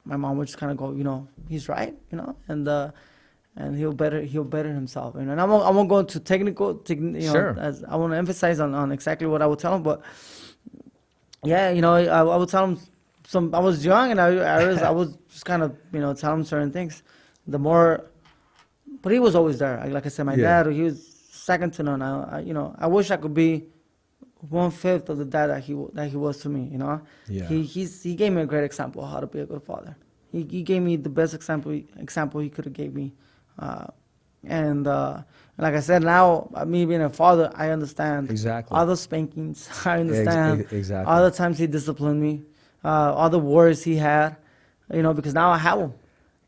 my mom would just kind of go, you know, he's right, you know, and he'll better himself, you know. And I won't go into technical, you know, sure. As I want to emphasize on exactly what I would tell him, but yeah, you know, I would tell him. I was young, and I was just kind of, you know, tell him certain things. But he was always there. Like I said, my dad, he was second to none. You know, I wish I could be 1/5 of the dad that he was to me. You know, Yeah. he gave me a great example of how to be a good father. He gave me the best example he could have gave me, and like I said, now me being a father, I understand Exactly. all the spankings. I understand exactly. all the times he disciplined me, all the worries he had, you know, because now I have him.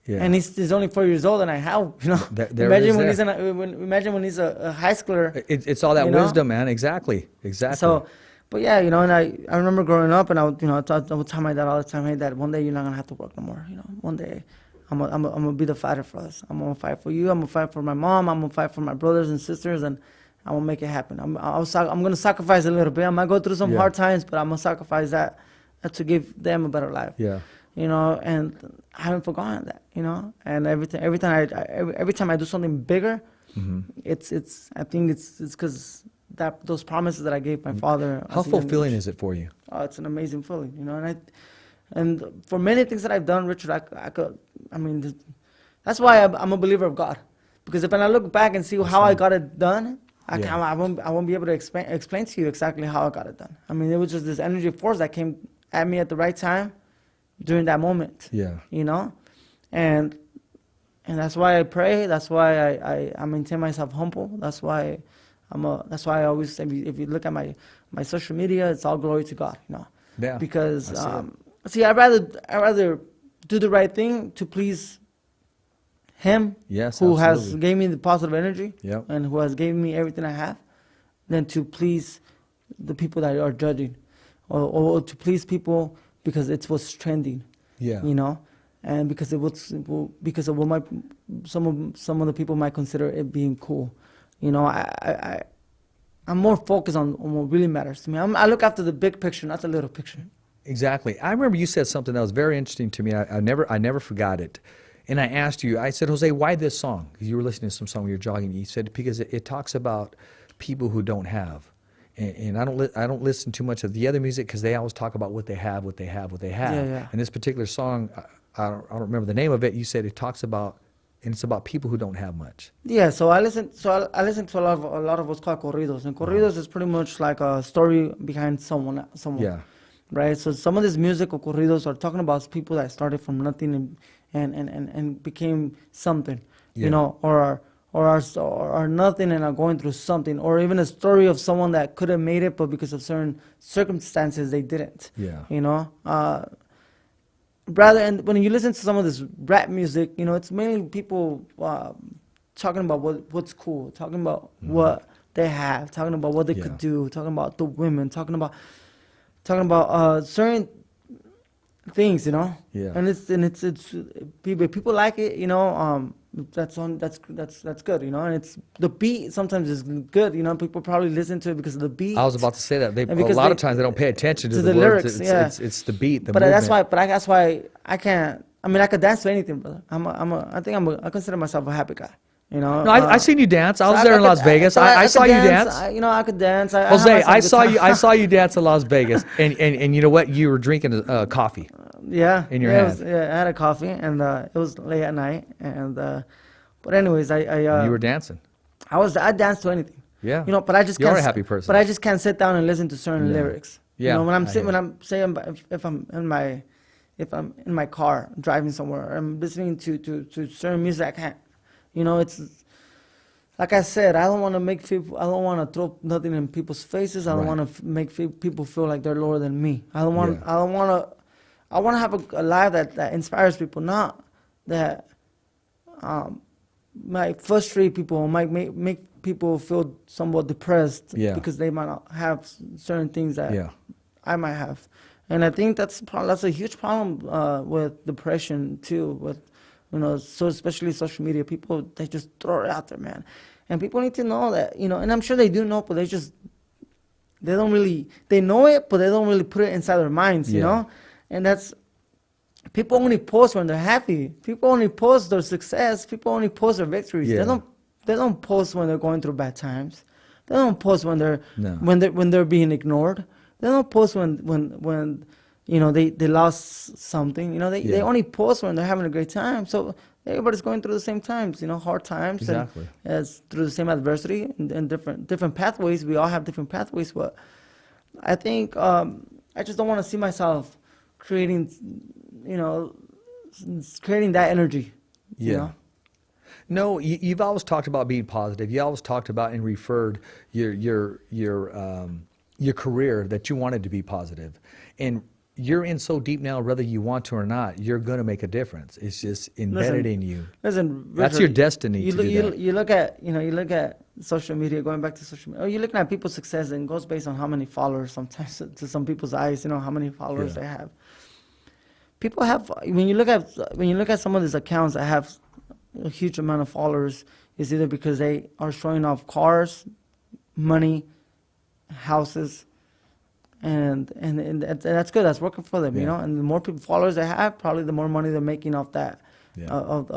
Yeah. And he's only 4 years old, and I have him, you know. There imagine when there. imagine when he's a high schooler. It's all that you know? wisdom, man. Exactly. So, but yeah, you know, and I remember growing up, and I would tell my dad all the time, hey, Dad, one day you're not gonna have to work no more. You know, one day I'm gonna be the fighter for us. I'm gonna fight for you. I'm gonna fight for my mom. I'm gonna fight for my brothers and sisters, and I'm gonna make it happen. I'm gonna sacrifice a little bit. I might go through some hard times, but I'm gonna sacrifice that to give them a better life. Yeah. You know, and I haven't forgotten that. You know, and every time I do something bigger, I think it's because those promises that I gave my father. How fulfilling is it for you? Oh, it's an amazing feeling, you know. And for many things that I've done, Richard, that's why I'm a believer of God, because if I look back and see how I got it done, I won't be able to explain to you exactly how I got it done. I mean, it was just this energy force that came at me at the right time during that moment. Yeah. You know, and that's why I pray. That's why I maintain myself humble. That's why I always say, if you look at my social media, it's all glory to God. You know. Yeah. Because I'd rather do the right thing to please Him, who has gave me the positive energy, and who has given me everything I have, than to please the people that are judging, or to please people because it's what's trending. Yeah. You know, and because of what some of the people might consider it being cool. You know, I'm more focused on what really matters to me. I look after the big picture, not the little picture. Exactly. I remember you said something that was very interesting to me. I never forgot it. And I asked you, I said, Jose, why this song? Because you were listening to some song when you were jogging. You said, because it talks about people who don't have. And I don't listen too much of the other music because they always talk about what they have. Yeah. And this particular song, I don't remember the name of it. You said it talks about, and it's about people who don't have much. Yeah, so I listen to a lot of what's called corridos. And corridos is pretty much like a story behind someone. Yeah. Right? So some of these musical corridos are talking about people that started from nothing and became something, you know, or are nothing and are going through something, or even a story of someone that could have made it, but because of certain circumstances they didn't. Yeah. You know, and when you listen to some of this rap music, you know, it's mainly people talking about what's cool, talking about what they have, talking about what they could do, talking about the women, talking about certain things, you know. Yeah. And it's people like it, you know. That's good, you know. And it's the beat sometimes is good, you know. People probably listen to it because of the beat. I was about to say that a lot of times they don't pay attention to the lyrics. It's the beat. But that's why I can't. I mean, I could dance to anything, brother. I consider myself a happy guy. You know, no, I seen you dance. I was there in Las Vegas. I saw you dance. I could dance. Jose, I saw you dance in Las Vegas, and you know what? You were drinking coffee. Yeah. In your hand. I had a coffee, and it was late at night, and but anyways, you were dancing. I danced to anything. Yeah. You know, but I just you're a happy person. But I just can't sit down and listen to certain lyrics. Yeah. You know, if I'm in my car driving somewhere, I'm listening to certain music, I can't. You know, it's like I said, I don't want to throw nothing in people's faces. I don't want to make people feel like they're lower than me. I want to have a life that inspires people, not that might frustrate people, might make people feel somewhat depressed because they might not have certain things that I might have. And I think that's a huge problem with depression too, with, you know, so especially social media. People, they just throw it out there, man. And people need to know that, you know, and I'm sure they do know, but they know it, but they don't really put it inside their minds, you know? And that's, people only post when they're happy. People only post their success. People only post their victories. Yeah. They don't post when they're going through bad times. They don't post when they're being ignored. They don't post when you know, they lost something. You know, they only post when they're having a great time. So everybody's going through the same times, you know, hard times. Exactly. And as through the same adversity and different pathways. We all have different pathways, but I think I just don't want to see myself creating, you know, creating that energy. Yeah. You know? No, you've always talked about being positive. You always talked about and referred your career that you wanted to be positive, and you're in so deep now, whether you want to or not, you're going to make a difference. It's just embedded in you. Listen, That's your destiny. You look at social media. Going back to social media, you're looking at people's success, and it goes based on how many followers. Sometimes to some people's eyes, how many followers they have. People have when you look at some of these accounts that have a huge amount of followers, is either because they are showing off cars, money, houses, and that's good. That's working for them, And the more people followers they have, probably the more money they're making off that, of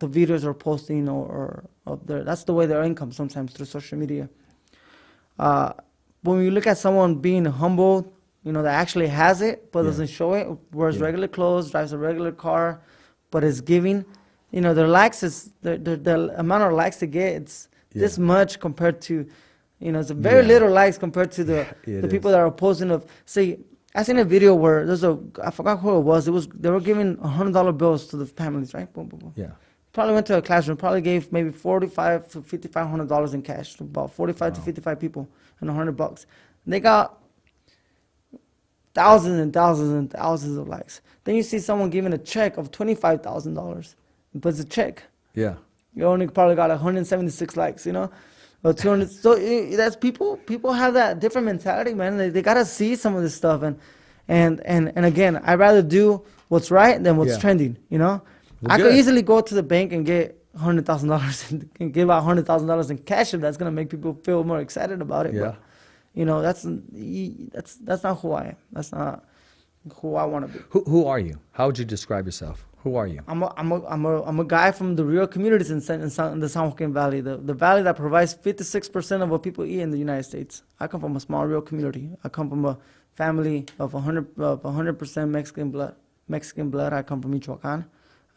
the videos they're posting or of their. That's the way their income sometimes through social media. When you look at someone being humble, that actually has it but doesn't show it, wears regular clothes, drives a regular car, but is giving. Their likes is the amount of likes they get. It's this much compared to, it's a very little likes compared to the people that are posting of. See, I seen a video where I forgot who it was. They were giving $100 bills to the families, right? Boom, boom, boom. Yeah. Probably went to a classroom. Probably gave maybe $4,500 to $5,500 in cash to about 45 to 55 people, and $100. They got thousands and thousands and thousands of likes. Then you see someone giving a check of $25,000. But it's a check. Yeah. You only probably got 176 likes, or 200. So that's people have that different mentality, man. They gotta see some of this stuff, and again, I'd rather do what's right than what's trending. Well, I could easily go to the bank and get $100,000 and give out $100,000 in cash if that's gonna make people feel more excited about it. Yeah. But, that's not who I am. That's not who I want to be. Who are you? How would you describe yourself? Who are you? I'm a guy from the rural communities in the San Joaquin Valley, the valley that provides 56% of what people eat in the United States. I come from a small rural community. I come from a family of 100% Mexican blood. I come from Michoacan.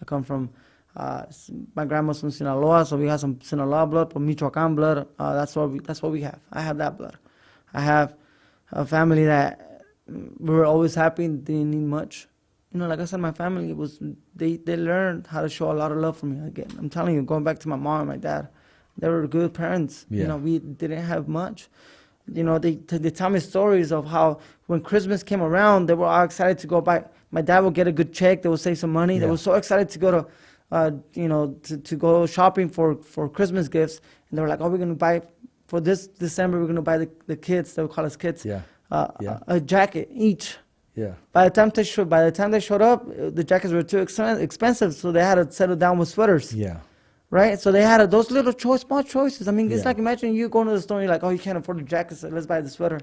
I come from my grandma's from Sinaloa, so we have some Sinaloa blood, but Michoacan blood. That's what we have. I have that blood. I have a family that we were always happy. Didn't need much. Like I said, my family they learned how to show a lot of love for me. Again, I'm telling you, going back to my mom and my dad, they were good parents. Yeah. We didn't have much. They tell me stories of how when Christmas came around, they were all excited to go buy. My dad would get a good check. They would save some money. They were so excited to go to, to go shopping for Christmas gifts. And they were like, "Oh, we're gonna buy for this December. We're gonna buy the kids. They would call us kids. A jacket each." Yeah. By the time they showed up, the jackets were too expensive, so they had to settle down with sweaters. Yeah. Right. So they had those little small choices. I mean, it's like imagine you going to the store and you're like, "Oh, you can't afford the jacket, so let's buy the sweater."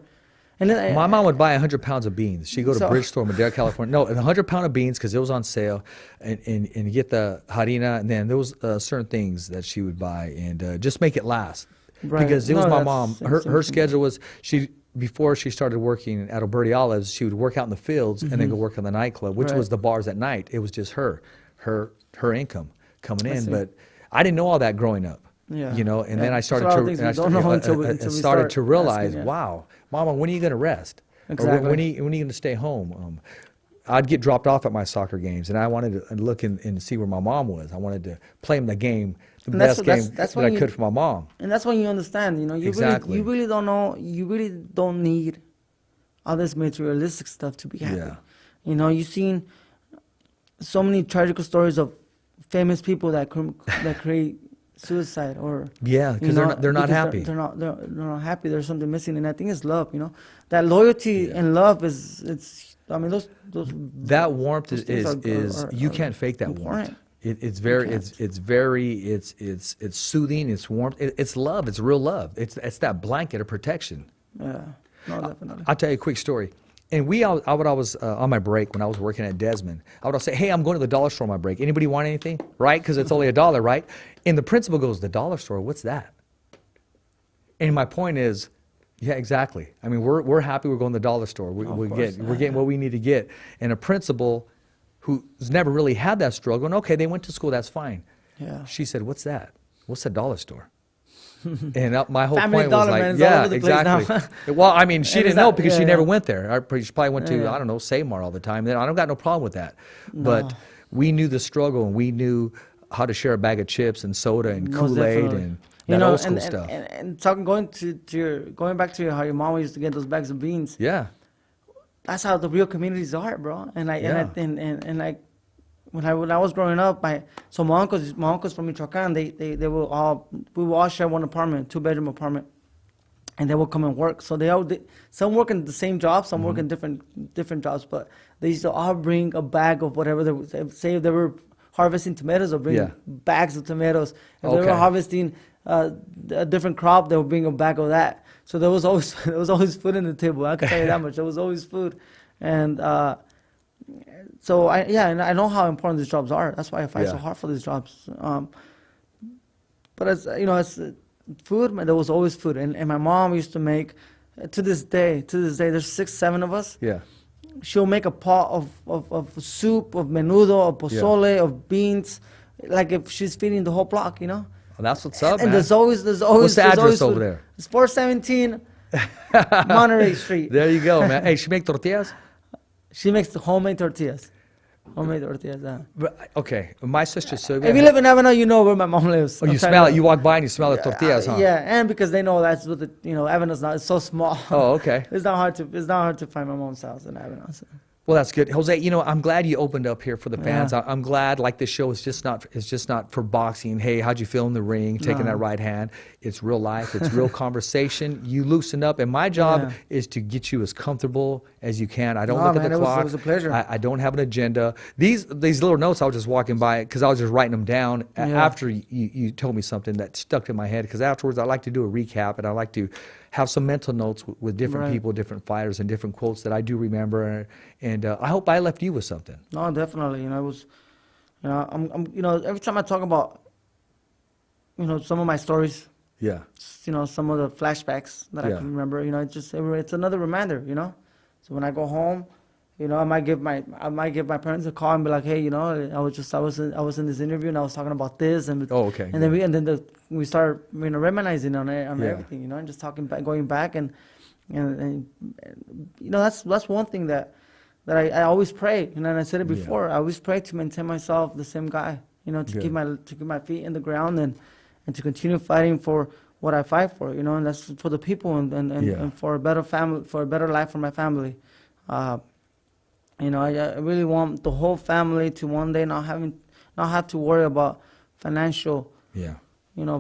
And then my mom would buy 100 pounds of beans. She'd go to Bridgestore, Madera, California. No, 100 pound of beans because it was on sale, and get the harina, and then there was certain things that she would buy and just make it last. Right. Because it was my mom. Her schedule was before she started working at Alberti Olives, she would work out in the fields and then go work in the nightclub, which was the bars at night. It was just her income coming in. But I didn't know all that growing up. Yeah. And then I started to realize, wow, Mama, when are you going to rest? Exactly. Or when are you going to stay home? I'd get dropped off at my soccer games, and I wanted to look and see where my mom was. I wanted to play in the game, the best game that I could for my mom. And that's when you understand, Exactly. You really don't know, you really don't need all this materialistic stuff to be happy. Yeah. You've seen so many tragic stories of famous people that create suicide or because they're not happy. They're not happy. There's something missing, and I think it's love. That loyalty and love is. I mean, those that warmth is you can't fake that warmth. It's soothing. It's warmth. It's love. It's real love. It's that blanket of protection. Yeah, no, definitely. I'll tell you a quick story. And I would always on my break when I was working at Desmond, I would always say, "Hey, I'm going to the dollar store on my break. Anybody want anything?" Right? Because it's only $1, right? And the principal goes, "The dollar store? What's that?" And my point is, yeah, exactly. I mean, we're happy we're going to the dollar store. We're getting what we need to get. And a principal who's never really had that struggle, and okay, they went to school, that's fine. Yeah. She said, "What's that? What's the dollar store?" And my whole Family point Dollar, was man, like, is all yeah, over the place now. exactly. Well, I mean, she And didn't is know that- because yeah, she yeah. never went there. She probably went to, Yeah. I don't know, Samar all the time. I don't got no problem with that. But we knew the struggle, and we knew how to share a bag of chips and soda and Most Kool-Aid definitely. and You that know, old school and, stuff. and talking, going back to how your mom used to get those bags of beans. Yeah. That's how the real communities are, bro. And Yeah. and like when I was growing up, my uncles from Michoacan, we would all share one apartment, 2-bedroom apartment, and they would come and work. So some work in the same job, some work in different jobs, but they used to all bring a bag of whatever say if they were harvesting tomatoes, or bring Yeah. bags of tomatoes. If they Okay. were harvesting a different crop, they would bring a bag of that. So there was always food on the table. I can tell you that much. There was always food, and so and I know how important these jobs are. That's why I fight so hard for these jobs. But as food, man, there was always food, and my mom used to make. To this day, there's 6, 7 of us. Yeah. She'll make a pot of soup, of menudo, of pozole, of beans, like if she's feeding the whole block, you know. Well, that's what's up, And man. there's always What's the there's address always over food. there? It's 417 Monterey Street. There you go, man. Hey, she make tortillas? She makes the homemade tortillas. Homemade tortillas. Okay, my sister Sylvia. If you live in Avenel, you know where my mom lives. Oh, you I'm smell trying it. to- You walk by and you smell the tortillas, huh? Yeah, and because they know that's what Avenel's not. It's so small. Oh, okay. It's not hard to find my mom's house in Avenel. So. Well, that's good, Jose. I'm glad you opened up here for the fans. Yeah. I'm glad. Like, this show is just not for boxing. Hey, how'd you feel in the ring? Taking that right hand. It's real life. It's real conversation. You loosen up, and my job is to get you as comfortable as you can. I don't look at the clock. It was a pleasure. I don't have an agenda. These little notes I was just walking by because I was just writing them down after you told me something that stuck in my head. Because afterwards, I like to do a recap, and I like to have some mental notes with different people, different fighters, and different quotes that I do remember. And I hope I left you with something. No, definitely. It was, I'm every time I talk about, some of my stories, some of the flashbacks that I can remember, it's another reminder, So when I go home, I might give my parents a call and be like, hey, I was in this interview and I was talking about this, and okay, and then we start reminiscing on everything, and just talking back, going back, and that's one thing that I always pray, and I said it before. I always pray to maintain myself the same guy, to keep my feet in the ground and to continue fighting for what I fight for, and that's for the people and for a better family, for a better life for my family. I really want the whole family to one day not have to worry about financial,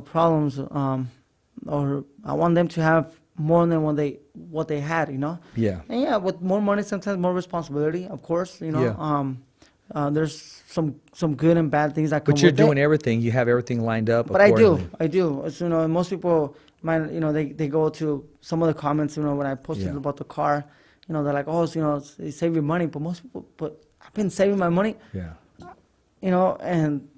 problems, or I want them to have more than what they had, Yeah. And with more money, sometimes more responsibility, of course, there's some good and bad things that come But you're with doing it. everything. You have everything lined up. But I do. So, most people might, they go to some of the comments, when I posted about the car, they're like, oh, they save your money. But most people, I've been saving my money. Yeah. And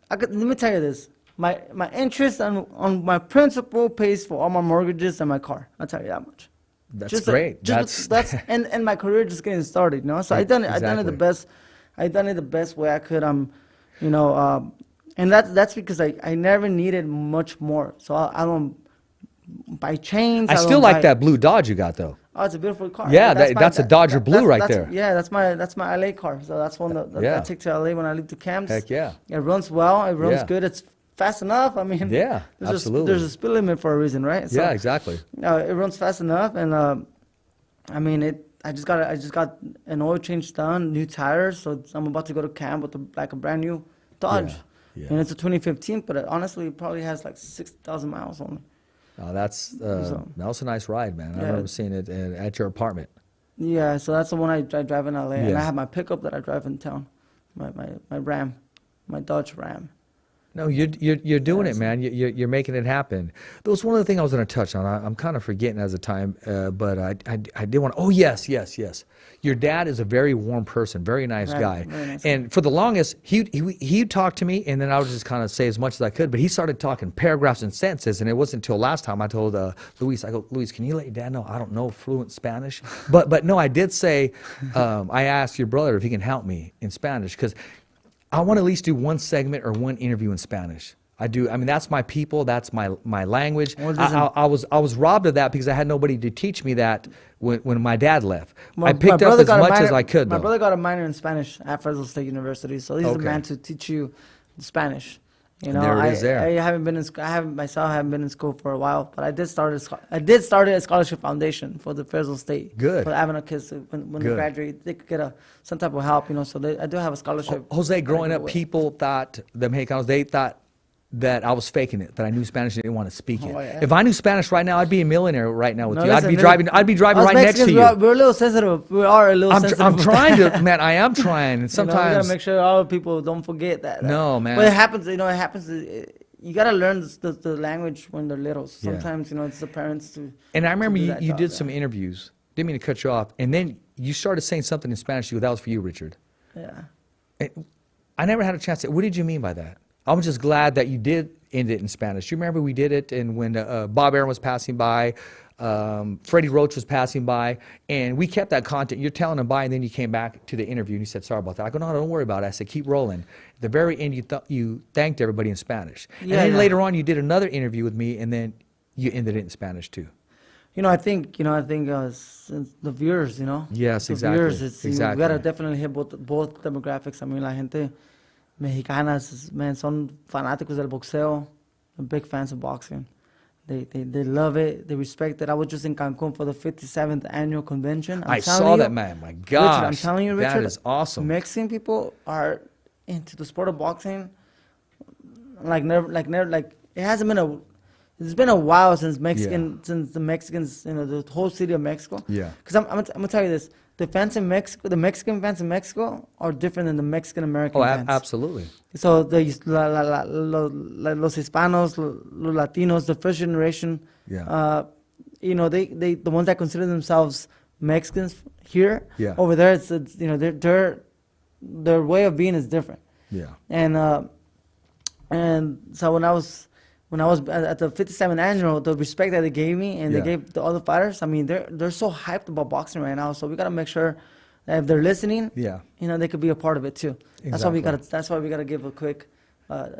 let me tell you this. My interest on my principal pays for all my mortgages and my car. I'll tell you that much. That's great. That's and my career just getting started, So I done it the best. I done it the best way I could. And that's because I never needed much more. So I don't buy chains. I still like that blue Dodge you got, though. Oh, it's a beautiful car. Yeah, that's a Dodger Blue right there. Yeah, that's my LA car. So that's one that I take to LA when I leave the camps. Heck yeah. It runs well. It runs good. It's fast enough. I mean, absolutely. There's a speed limit for a reason, right? So, yeah, exactly. It runs fast enough, and I just got an oil change done, new tires. So I'm about to go to camp with a brand new Dodge. Yeah. And it's a 2015, but honestly, it probably has like 6,000 miles only. Oh, that was a nice ride, man. I remember seeing it at your apartment. Yeah, so that's the one I drive in LA, and I have my pickup that I drive in town, my Ram, my Dodge Ram. No, you're doing it, man. You're making it happen. There was one other thing I was going to touch on. I'm kind of forgetting as a time, but I did want to. Oh, yes. Your dad is a very warm person, very nice guy. Very nice and for the longest, he talked to me, and then I would just kind of say as much as I could. But he started talking paragraphs and sentences, and it wasn't until last time I told Luis, I go, Luis, can you let your dad know I don't know fluent Spanish? But no, I did say, I asked your brother if he can help me in Spanish, because I want to at least do one segment or one interview in Spanish. I do. I mean, that's my people. That's my language. Well, I was robbed of that because I had nobody to teach me that when my dad left. My I picked up brother as got a much minor- as I could, My though. brother got a minor in Spanish at Fresno State University, so he's the Okay. man to teach you Spanish. You know, There it is there. I haven't been in I haven't been in school for a while, but I did start a scholarship foundation for the Fresno State. Good. For the Avenel kids when they Good. graduate, they could get some type of help. You know, so I do have a scholarship. Jose, growing up, Away. people thought, the Mexicanos, they thought that I was faking it, that I knew Spanish and didn't want to speak it. Oh, yeah. If I knew Spanish right now, I'd be a millionaire right now with No, you. listen, I'd be driving us right next to Mexicans, you. We're a little sensitive. We are a little sensitive. I'm with trying that. to, man. I am trying, and You know, we sometimes gotta make sure all people don't forget that. No, man. But it happens. You know, it happens. You gotta learn the language when they're little. Yeah. Sometimes, you know, it's the parents to. And I remember do you, that you job, did yeah. some interviews. Didn't mean to cut you off. And then you started saying something in Spanish. That was for you, Richard. Yeah. And I never had a chance to. What did you mean by that? I'm just glad that you did end it in Spanish. You remember we did it, and when Bob Aaron was passing by, Freddie Roach was passing by, and we kept that content. You're telling him bye, and then you came back to the interview and you said sorry about that. I go, no, don't worry about it. I said keep rolling. At the very end, you thanked everybody in Spanish, and Yeah, then yeah. later on you did another interview with me, and then you ended it in Spanish too. You know, I think since the viewers, you know. Yes, the exactly, Viewers, it's, exactly. You gotta definitely hit both demographics. I mean, la gente mexicanas, man, son fanáticos del boxeo. They're big fans of boxing. They love it. They respect it. I was just in Cancun for the 57th annual convention. I telling saw you, that, man. My gosh, Richard, I'm telling you, Richard, that is awesome. Mexican people are into the sport of boxing. Like it hasn't been a. It's been a while since since the Mexicans, you know, the whole city of Mexico. Yeah. Because I'm gonna tell you this: the fans in Mexico, the Mexican fans in Mexico, are different than the Mexican American Oh, fans. absolutely. So los Hispanos, los Latinos, the first generation, Yeah. you know, they the ones that consider themselves Mexicans here, Yeah. over there, it's you know, their way of being is different. Yeah. And so when I was at the 57th annual, the respect that they gave me and Yeah. they gave the other fighters, I mean, they're so hyped about boxing right now. So we gotta make sure that if they're listening, Yeah. you know, they could be a part of it too. Exactly. That's why we gotta give a quick,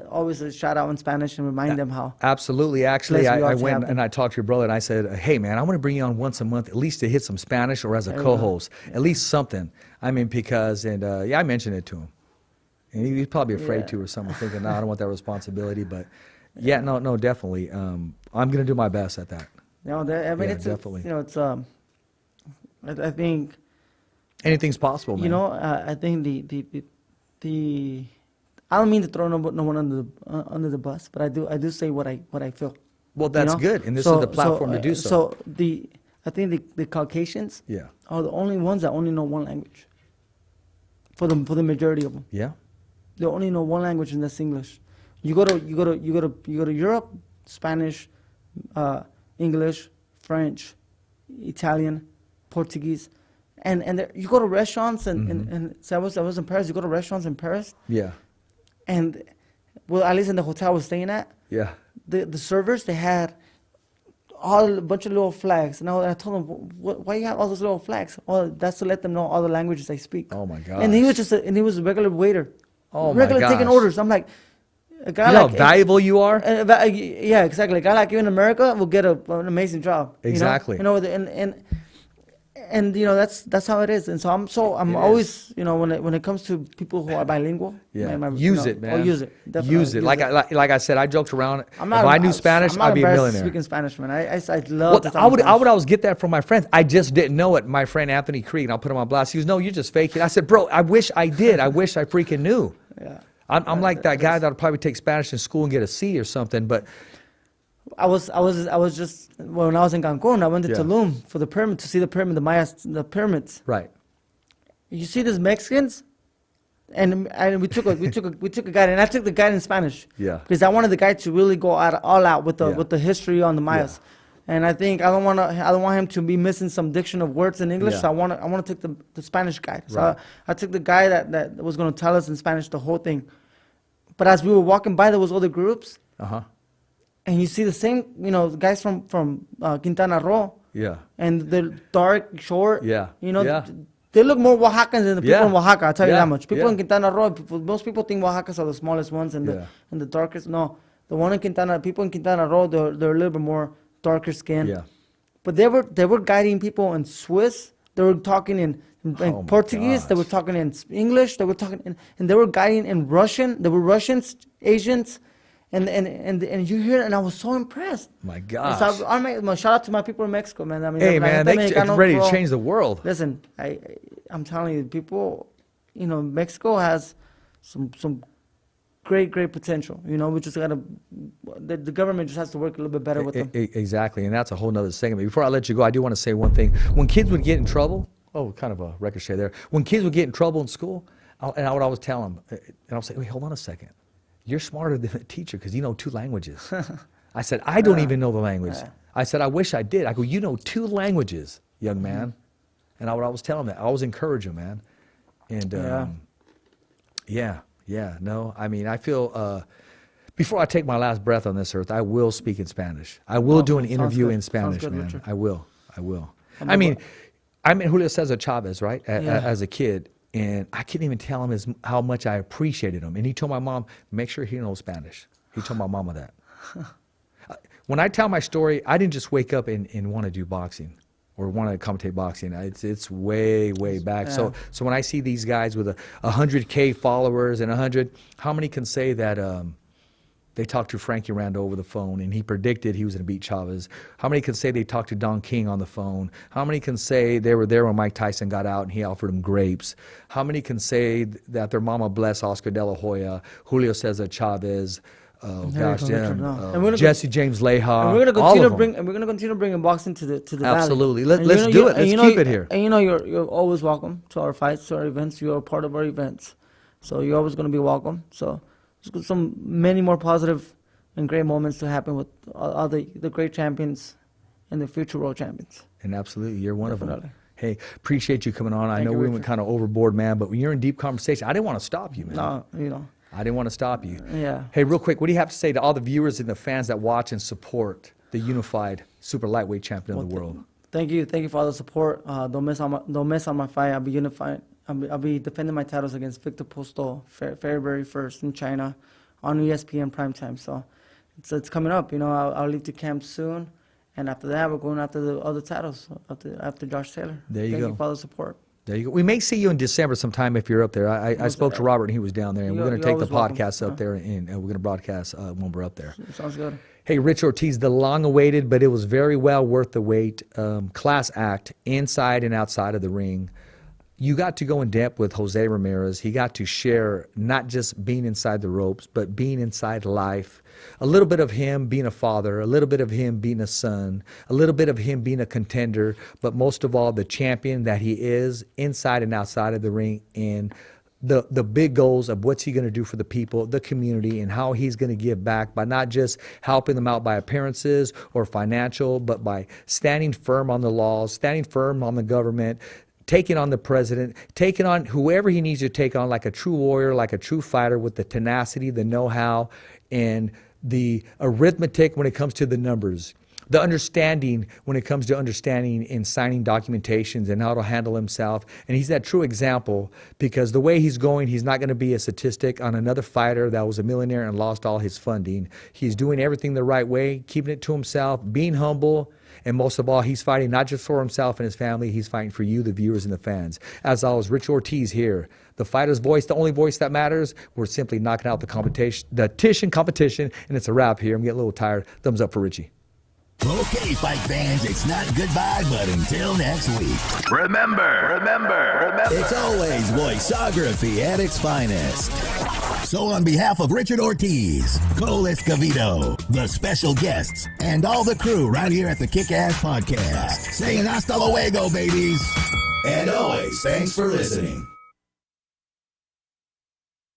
always a shout out in Spanish and remind them how. Absolutely. Actually, Blessed we are I to went have them. and I talked to your brother and I said, hey, man, I want to bring you on once a month, at least to hit some Spanish or as a There we go. co-host, at least something. I mean, because, I mentioned it to him. And he's probably afraid Yeah. to or something, thinking, no, I don't want that responsibility. But yeah, no, definitely. I'm going to do my best at that. You know, I mean, Yeah, it's definitely. you know, it's I think, Anything's possible, man. you know, I think the I don't mean to throw no one under the bus, but I do say what I feel. Well, that's you know? good. And this is the platform to do so. So I think the Caucasians Yeah. are the only ones that only know one language. For the majority of them, Yeah. they only know one language, and that's English. You go to Europe, Spanish, English, French, Italian, Portuguese, and you go to restaurants and so I was in Paris. You go to restaurants in Paris, Yeah. and well, at least in the hotel I was staying at, Yeah. the servers, they had a bunch of little flags, and I told them, why you have all those little flags? Oh, that's to let them know all the languages I speak. Oh, my And he gosh. was he was a regular waiter, Oh, my regular taking gosh. orders. I'm like, a guy You know like how valuable you are? yeah, exactly. A guy like you in America will get an amazing job. Exactly. You know, and you know that's how it is. And so I'm It always, you know, when it comes to people who are bilingual, Yeah. you Use know, it, man. use it. Definitely Use it. Like I said, I joked around. If I'm not, I knew Spanish, I'm not I'd be a embarrassed millionaire. Speaking Spanish, man. I love. Well, to talk I would Spanish. always get that from my friends. I just didn't know it. My friend Anthony Creed, and I'll put him on blast. He goes, "No, you're just faking." I said, "Bro, I wish I did. I wish I freaking knew." Yeah. I'm like that guy that'll probably take Spanish in school and get a C or something. But I was just when I was in Cancun, I went to Yeah. Tulum for the pyramid to see the pyramid, the pyramids. right, You see these Mexicans, and we took a guide, and I took the guide in Spanish. Yeah. Because I wanted the guy to really go all out with Yeah. the history on the Mayas, and I think I don't want him to be missing some diction of words in English. Yeah. So I want to take the Spanish guide. So Right. I took the guy that was going to tell us in Spanish the whole thing. But as we were walking by, there was other groups, and you see the same, you know, guys from Quintana Roo, yeah, and they're dark, short. Yeah. You know, Yeah. they look more Oaxacans than the people Yeah. in Oaxaca. I'll tell you Yeah. that much. People Yeah. in Quintana Roo, most people think Oaxacas are the smallest ones and Yeah. the darkest. No, The one in Quintana, people in Quintana Roo, they're a little bit more darker skin. Yeah. But they were guiding people in Swiss. They were talking in Portuguese. They were talking in English. They were talking and they were guiding in Russian. They were Russians, Asians, and you hear it, and I was so impressed. My gosh. So shout out to my people in Mexico, man. I mean, hey, man, they're ready to change the world. Listen, I'm telling you, people, Mexico has some great potential. We just gotta, the government just has to work a little bit better with them. Exactly, and that's a whole nother segment. Before I let you go, I do want to say one thing. When kids would get in trouble, kind of a ricochet there. When kids would get in trouble in school, and I would always tell them, and I would say, wait, hold on a second. You're smarter than a teacher because you know 2 languages. I said, I don't even know the language. I said, I wish I did. I go, you know 2 languages, young man. And I would always tell him that. I always encourage him, man. And no, I mean, I feel, before I take my last breath on this earth, I will speak in Spanish. I will do an interview in Spanish, man. Richard. I will. I mean Julio Cesar Chavez, right? As a kid. And I couldn't even tell him how much I appreciated him. And he told my mom, make sure he knows Spanish. He told my mama that. When I tell my story, I didn't just wake up and want to do boxing or want to commentate boxing. It's way back. Yeah. So when I see these guys with 100K followers and 100, how many can say that they talked to Frankie Randall over the phone and he predicted he was going to beat Chavez? How many can say they talked to Don King on the phone? How many can say they were there when Mike Tyson got out and he offered them grapes? How many can say that their mama blessed Oscar De La Hoya, Julio Cesar Chavez, Jesse James Leija? And we're going to continue bringing boxing to the Absolutely. Valley. Let's do it. Let's keep it here. And you're always welcome to our fights, to our events. You're a part of our events, so you're always going to be welcome. So many more positive and great moments to happen with all the great champions and the future world champions. And absolutely, you're one of them. Hey, appreciate you coming on. I know we went kind of overboard, man, but when you're in deep conversation, I didn't want to stop you, man. No, I didn't want to stop you. Yeah. Hey, real quick, what do you have to say to all the viewers and the fans that watch and support the unified super lightweight champion of the world? Thank you for all the support. Don't miss on my fight. I'll be unified. I'll be defending my titles against Victor Postol February 1st in China on ESPN primetime. So it's coming up. I'll leave to camp soon, and after that we're going after the other titles after Josh Taylor. There you go. Thank you for all the support. There you go. We may see you in December sometime if you're up there. I spoke to Robert and he was down there, and we're going to take the podcast up there and we're going to broadcast when we're up there. Sounds good. Hey, Rich Ortiz, the long-awaited, but it was very well worth the wait, class act inside and outside of the ring. You got to go in depth with Jose Ramirez. He got to share not just being inside the ropes, but being inside life. A little bit of him being a father, a little bit of him being a son, a little bit of him being a contender, but most of all, the champion that he is inside and outside of the ring, and the big goals of what's he going to do for the people, the community, and how he's going to give back by not just helping them out by appearances or financial, but by standing firm on the laws, standing firm on the government, taking on the president, taking on whoever he needs to take on like a true warrior, like a true fighter with the tenacity, the know-how, and the arithmetic when it comes to the numbers, the understanding when it comes to understanding and signing documentations and how to handle himself. And he's that true example because the way he's going, he's not going to be a statistic on another fighter that was a millionaire and lost all his funding. He's doing everything the right way, keeping it to himself, being humble, and most of all, he's fighting not just for himself and his family, he's fighting for you, the viewers and the fans. As always, Rich Ortiz here, the fighter's voice, the only voice that matters. We're simply knocking out the competition, and it's a wrap here. I'm getting a little tired. Thumbs up for Richie. Okay, fight fans, it's not goodbye, but until next week. Remember, it's always voiceography at its finest. So on behalf of Richard Ortiz, Cole Escovedo, the special guests, and all the crew right here at the Kick-Ass Podcast, saying hasta luego, babies. And always, thanks for listening.